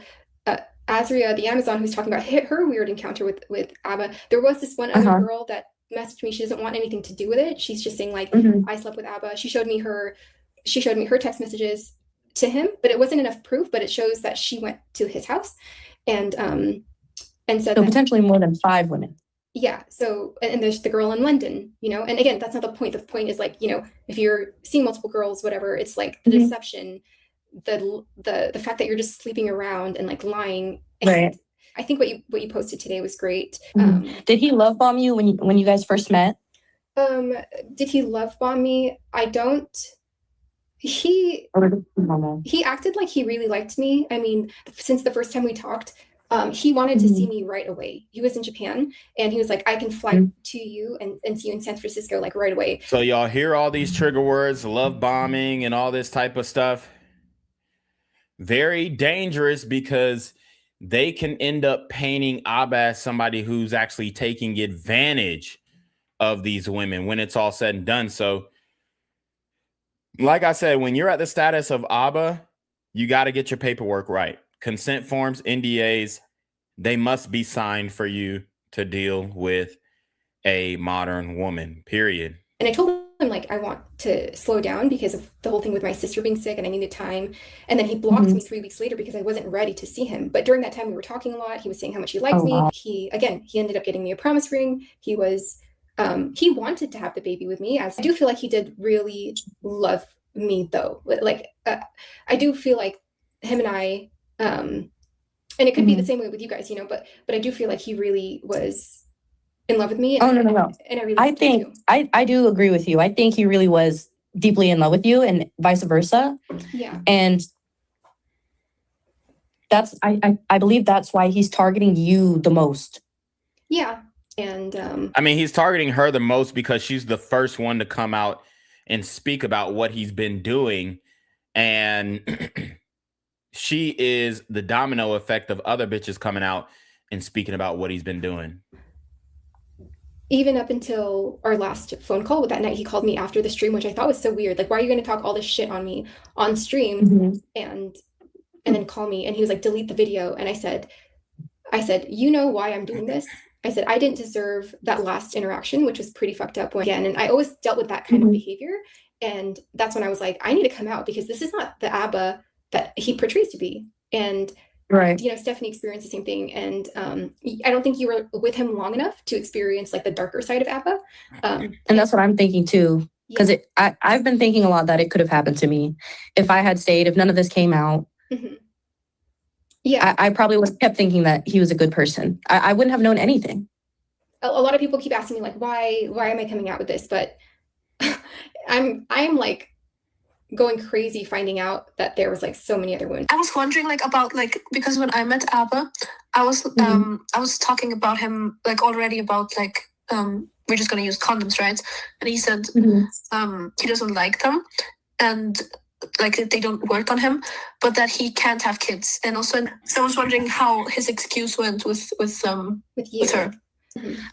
H: Azria, the Amazon, who's talking about her weird encounter with ABBA. There was this one other girl that messaged me. She doesn't want anything to do with it. She's just saying like, I slept with ABBA. She showed me her text messages to him, but it wasn't enough proof, but it shows that she went to his house and said
J: so potentially more than 5 women.
H: Yeah. So, and there's the girl in London, and again, that's not the point. The point is like, if you're seeing multiple girls, whatever, it's like the deception, the fact that you're just sleeping around and like lying.
J: Right.
H: I think what you posted today was great.
J: Did he love bomb you when you guys first met?
H: Did he love bomb me? I don't. He acted like he really liked me. I mean, since the first time we talked, he wanted to see me right away. He was in Japan and he was like, I can fly to you and see you in San Francisco like right away.
B: So y'all hear all these trigger words, love bombing and all this type of stuff. Very dangerous because they can end up painting ABBA as somebody who's actually taking advantage of these women when it's all said and done. So like I said, when you're at the status of ABBA, you got to get your paperwork right. Consent forms, NDAs, they must be signed for you to deal with a modern woman, period.
H: And I told him, like, I want to slow down because of the whole thing with my sister being sick and I needed time. And then he blocked me 3 weeks later because I wasn't ready to see him. But during that time, we were talking a lot. He was saying how much he liked me. Wow. He ended up getting me a promise ring. He wanted to have the baby with me. I do feel like he did really love me though. Like, I do feel like him and I, and it could be the same way with you guys, but I do feel like he really was in love with me. And,
J: no.
H: And
J: I think I do agree with you. I think he really was deeply in love with you and vice versa.
H: Yeah.
J: And that's, I believe that's why he's targeting you the most.
H: Yeah. And
B: I mean, he's targeting her the most because she's the first one to come out and speak about what he's been doing. And she is the domino effect of other bitches coming out and speaking about what he's been doing.
H: Even up until our last phone call with that night, he called me after the stream, which I thought was so weird. Like, why are you going to talk all this shit on me on stream and then call me? And he was like, delete the video. And I said, you know why I'm doing this? I said, I didn't deserve that last interaction, which was pretty fucked up again. And I always dealt with that kind of behavior. And that's when I was like, I need to come out because this is not the ABBA that he portrays to be. And
J: Right.
H: Stephanie experienced the same thing, and I don't think you were with him long enough to experience like the darker side of ABBA.
J: And that's what I'm thinking too, because I've been thinking a lot that it could have happened to me if I had stayed, if none of this came out.
H: Yeah,
J: I probably would have kept thinking that he was a good person. I wouldn't have known anything.
H: a lot of people keep asking me like, why am I coming out with this? But I'm like going crazy finding out that there was like so many other women.
K: I was wondering like about like, because when I met Abba, I was I was talking about him like already about like we're just gonna use condoms, right? And he said he doesn't like them and like they don't work on him, but that he can't have kids. And also, so I was wondering how his excuse went with her.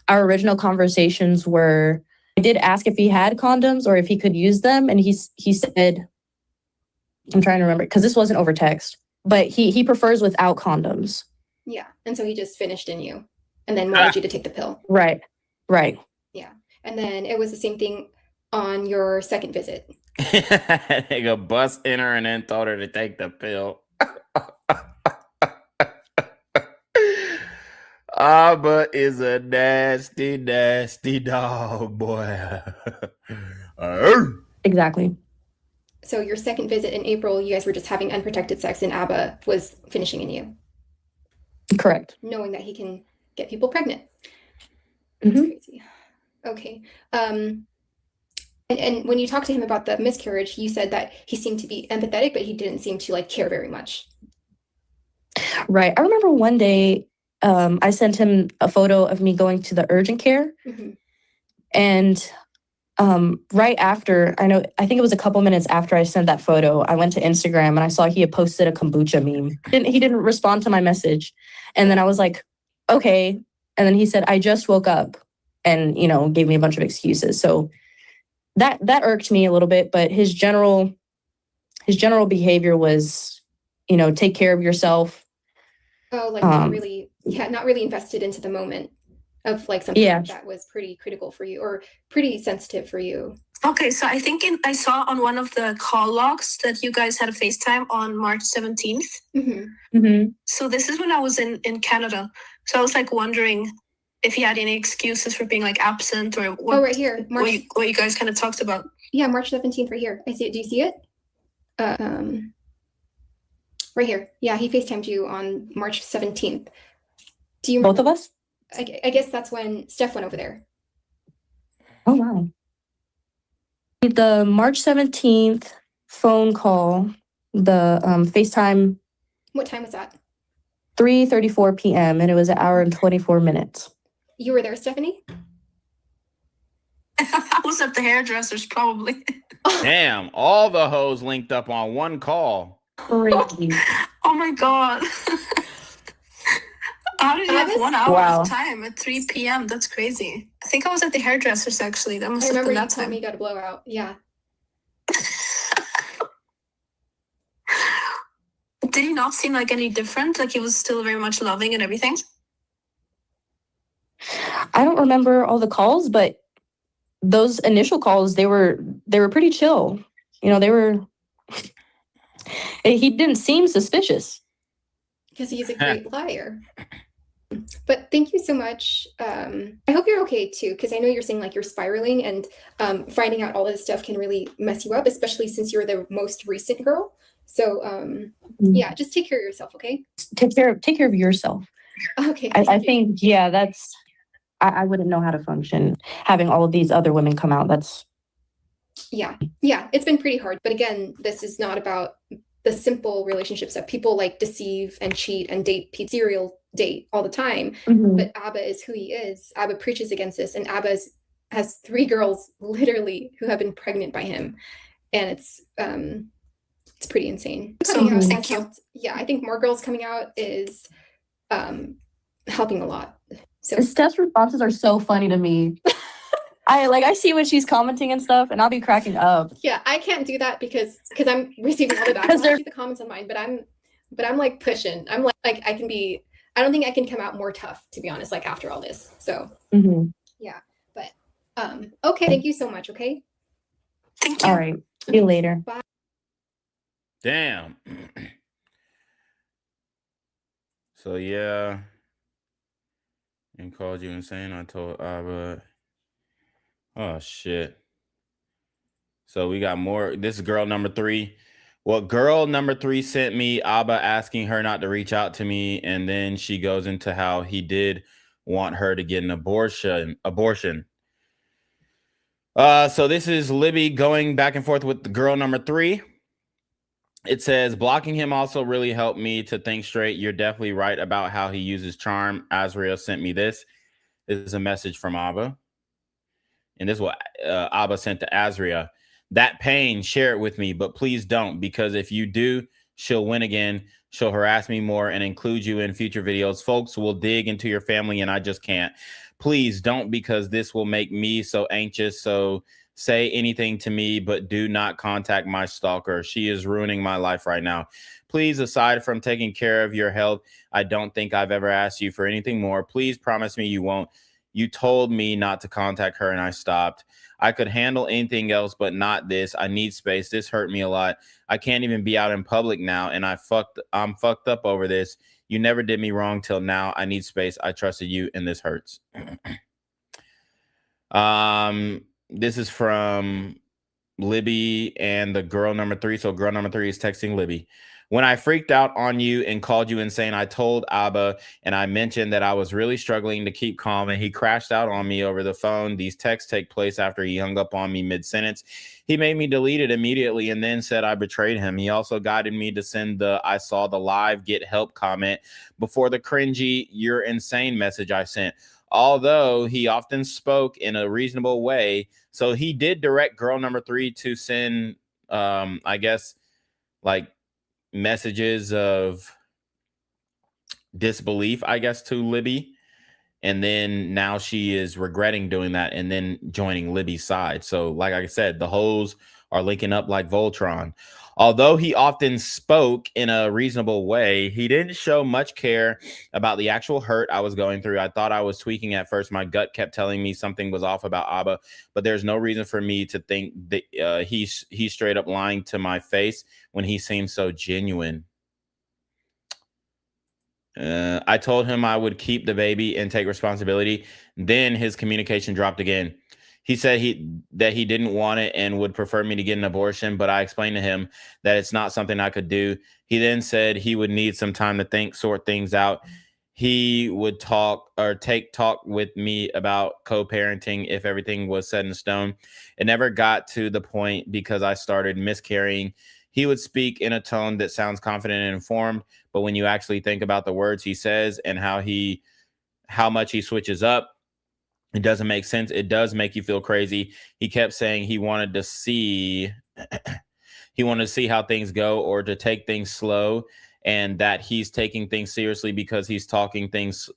J: Our original conversations were, I did ask if he had condoms or if he could use them, and he said, I'm trying to remember because this wasn't over text, but he prefers without condoms.
H: Yeah, and so he just finished in you, and then wanted you to take the pill.
J: Right.
H: Yeah, and then it was the same thing on your second visit.
B: Nigga bust in her and then told her to take the pill. Abba is a nasty, nasty dog, boy.
J: Exactly.
H: So your second visit in April, you guys were just having unprotected sex, and Abba was finishing in you.
J: Correct.
H: Knowing that he can get people pregnant. That's crazy. Okay. And when you talked to him about the miscarriage, you said that he seemed to be empathetic, but he didn't seem to like care very much.
J: Right. I remember one day I sent him a photo of me going to the urgent care. And right after, I think it was a couple minutes after I sent that photo, I went to Instagram and I saw he had posted a kombucha meme. He didn't respond to my message. And then I was like, okay. And then he said, I just woke up, and, gave me a bunch of excuses. So that irked me a little bit, but his general behavior was, take care of yourself.
H: Oh, like not really invested into the moment of like something that was pretty critical for you or pretty sensitive for you.
K: Okay, so I think I saw on one of the call logs that you guys had a FaceTime on March 17th. So this is when I was in Canada. So I was like wondering if he had any excuses for being like absent or what.
H: Oh, right here.
K: What you guys kind of talked about.
H: Yeah, March 17th right here. I see it. Do you see it? Right here. Yeah, he FaceTimed you on March 17th. Do you
J: both of us?
H: I guess that's when Steph went over there.
J: Oh, wow. The March 17th phone call, the FaceTime.
H: What time was that?
J: 3:34 p.m. and it was 1 hour and 24 minutes.
H: You were there, Stephanie?
K: I was at the hairdresser's probably.
B: Damn, all the hoes linked up on one call.
J: Crazy.
K: Oh my God. How did you have 1 hour of time at 3 p.m.? That's crazy. I think I was at the hairdresser's actually. That must have been that time.
H: I remember you got a blowout. Yeah.
K: Did he not seem like any different? Like he was still very much loving and everything?
J: I don't remember all the calls, but those initial calls, they were pretty chill. They were. He didn't seem suspicious.
H: Because he's a great liar. But thank you so much. I hope you're okay too, because I know you're saying like you're spiraling, and finding out all this stuff can really mess you up, especially since you're the most recent girl. So yeah, just take care of yourself, okay?
J: Take care of yourself.
H: Okay.
J: I think that's. I wouldn't know how to function having all of these other women come out. That's.
H: Yeah, it's been pretty hard. But again, this is not about the simple relationships that people like deceive and cheat and serial date all the time. But Abba is who he is. Abba preaches against this, and Abba has 3 girls literally who have been pregnant by him, and it's pretty insane.
K: So thank you.
H: Yeah, I think more girls coming out is helping a lot. So
J: Steph's responses are so funny to me. I see when she's commenting and stuff, and I'll be cracking up.
H: Yeah, I can't do that because I'm receiving all the backlash. I see the comments on mine, but I'm like pushing. I'm like I can be. I don't think I can come out more tough, to be honest. Like after all this, so yeah. But okay, thank you so much. Okay.
K: Thank you.
J: All right. See you later.
H: Bye.
B: Damn. So yeah, and called you insane. I told Abba. Oh shit. So we got more. This is girl number 3. Well, girl number 3 sent me Abba asking her not to reach out to me, and then she goes into how he did want her to get an abortion. So this is Libby going back and forth with the girl number 3. It says, blocking him also really helped me to think straight. You're definitely right about how he uses charm. Azrael sent me this. This is a message from Abba. And this is what Abba sent to Azria. That pain, share it with me, but please don't, because if you do, she'll win again. She'll harass me more and include you in future videos. Folks will dig into your family, and I just can't. Please don't, because this will make me so anxious. So say anything to me, but do not contact my stalker. She is ruining my life right now. Please, aside from taking care of your health, I don't think I've ever asked you for anything more. Please promise me you won't. You told me not to contact her and I stopped. I could handle anything else, but not this. I need space. This hurt me a lot. I can't even be out in public now, and I'm fucked up over this. You never did me wrong till now. I need space. I trusted you, and this hurts. This is from Libby and the girl number 3. So girl number 3 is texting Libby. When I freaked out on you and called you insane, I told Abba, and I mentioned that I was really struggling to keep calm, and he crashed out on me over the phone. These texts take place after he hung up on me mid-sentence. He made me delete it immediately and then said I betrayed him. He also guided me to send the I saw the live get help comment before the cringy you're insane message I sent. Although he often spoke in a reasonable way, so he did direct girl number 3 to send, I guess, like messages of disbelief, I guess, to Libby. And then now she is regretting doing that and then joining Libby's side. So like I said, the hoes are linking up like Voltron. Although he often spoke in a reasonable way, he didn't show much care about the actual hurt I was going through. I thought I was tweaking at first. My gut kept telling me something was off about Abba, but there's no reason for me to think that he's straight up lying to my face when he seems so genuine. I told him I would keep the baby and take responsibility. Then his communication dropped again. He said that he didn't want it and would prefer me to get an abortion, but I explained to him that it's not something I could do. He then said he would need some time to think, sort things out. He would talk with me about co-parenting if everything was set in stone. It never got to the point because I started miscarrying. He would speak in a tone that sounds confident and informed, but when you actually think about the words he says and how much he switches up, it doesn't make sense. It does make you feel crazy. He kept saying he wanted to see how things go or to take things slow, and that he's taking things seriously because he's taking things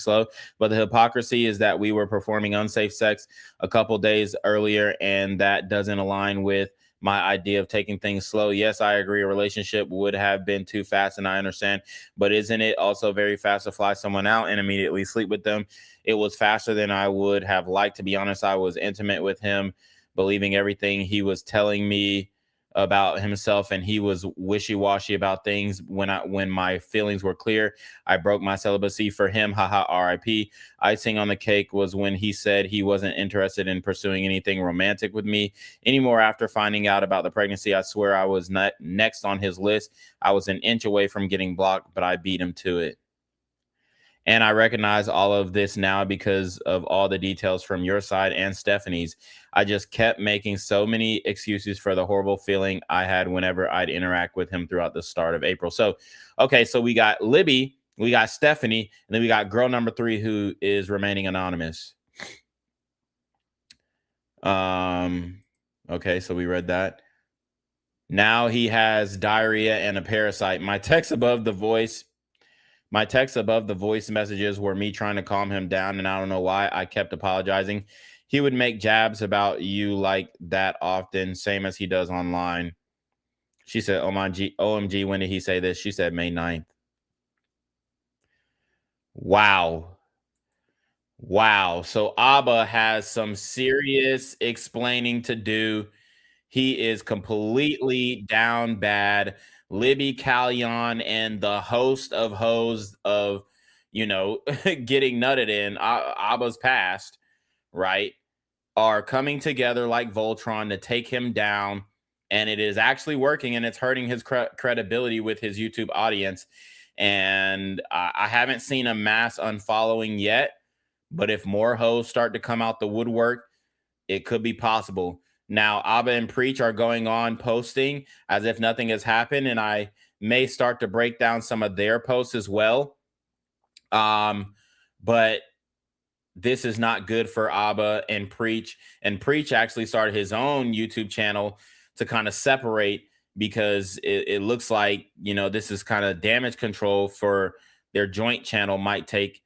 B: slow. But the hypocrisy is that we were performing unsafe sex a couple days earlier, and that doesn't align with my idea of taking things slow. Yes, I agree. A relationship would have been too fast, and I understand. But isn't it also very fast to fly someone out and immediately sleep with them? It was faster than I would have liked. To be honest, I was intimate with him, believing everything he was telling me about himself, and he was wishy-washy about things. When my feelings were clear, I broke my celibacy for him. Haha, RIP. Icing on the cake was when he said he wasn't interested in pursuing anything romantic with me anymore after finding out about the pregnancy. I swear I was not next on his list. I was an inch away from getting blocked, but I beat him to it. And I recognize all of this now because of all the details from your side and Stephanie's. I just kept making so many excuses for the horrible feeling I had whenever I'd interact with him throughout the start of April. So, okay, so we got Libby, we got Stephanie, and then we got girl number 3 who is remaining anonymous. Okay, so we read that. Now he has diarrhea and a parasite. My text above the voice messages were me trying to calm him down, and I don't know why I kept apologizing. He would make jabs about you like that often, same as he does online. She said, OMG, when did he say this? She said May 9th. Wow. So Abba has some serious explaining to do. He is completely down bad. Libby Callion and the host of hoes of, you know, getting nutted in Abba's past, right, are coming together like Voltron to take him down. And it is actually working, and it's hurting his credibility with his YouTube audience. And I haven't seen a mass unfollowing yet, but if more hoes start to come out the woodwork, it could be possible. Now, Abba and Preach are going on posting as if nothing has happened, and I may start to break down some of their posts as well. But this is not good for Abba and Preach. And Preach actually started his own YouTube channel to kind of separate, because it looks like, you know, this is kind of damage control for their joint channel might take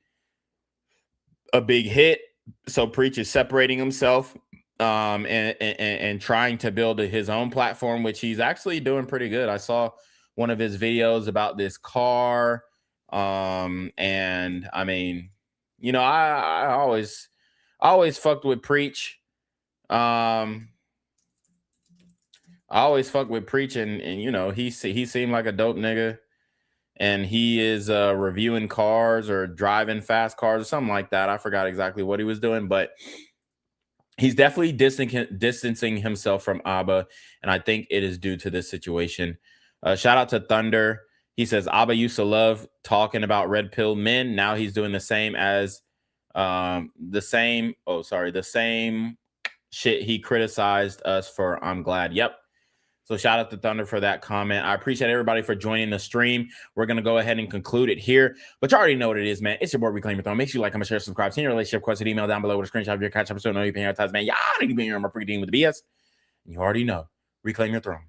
B: a big hit. So Preach is separating himself and trying to build his own platform, which he's actually doing pretty good. I saw one of his videos about this car. And I mean, you know, I always fucked with Preach. I always fuck with Preach, and you know, he seemed like a dope nigga, and he is reviewing cars or driving fast cars or something like that. I forgot exactly what he was doing, but he's definitely distancing himself from Abba, and I think it is due to this situation. Shout out to Thunder. He says Abba used to love talking about red pill men. Now he's doing the same as the same shit he criticized us for. I'm glad. Yep. So shout out to Thunder for that comment. I appreciate everybody for joining the stream. We're going to go ahead and conclude it here. But you already know what it is, man. It's your boy, Reclaim Your Throne. Make sure you like, comment, share, subscribe. Send your relationship question email down below with a screenshot of your CashApp so you know you can advertise, man. Y'all need to be here on my freaking with the BS. And you already know. Reclaim your throne.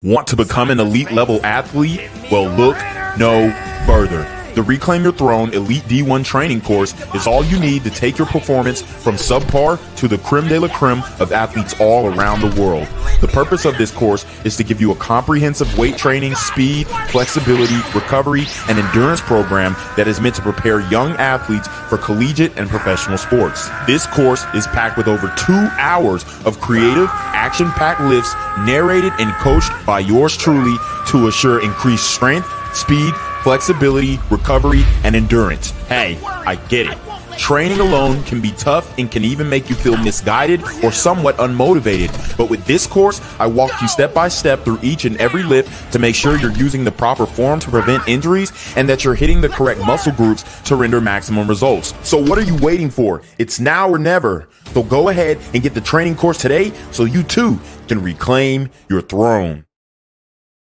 A: Want to become an elite level athlete? Well, look no further. The Reclaim Your Throne Elite D1 training course is all you need to take your performance from subpar to the creme de la creme of athletes all around the world. The purpose of this course is to give you a comprehensive weight training, speed, flexibility, recovery, and endurance program that is meant to prepare young athletes for collegiate and professional sports. This course is packed with over 2 hours of creative, action-packed lifts narrated and coached by yours truly to assure increased strength, speed, flexibility, recovery, and endurance. Hey, I get it. Training alone can be tough and can even make you feel misguided or somewhat unmotivated. But with this course, I walk you step by step through each and every lift to make sure you're using the proper form to prevent injuries and that you're hitting the correct muscle groups to render maximum results. So what are you waiting for? It's now or never. So go ahead and get the training course today so you too can reclaim your throne.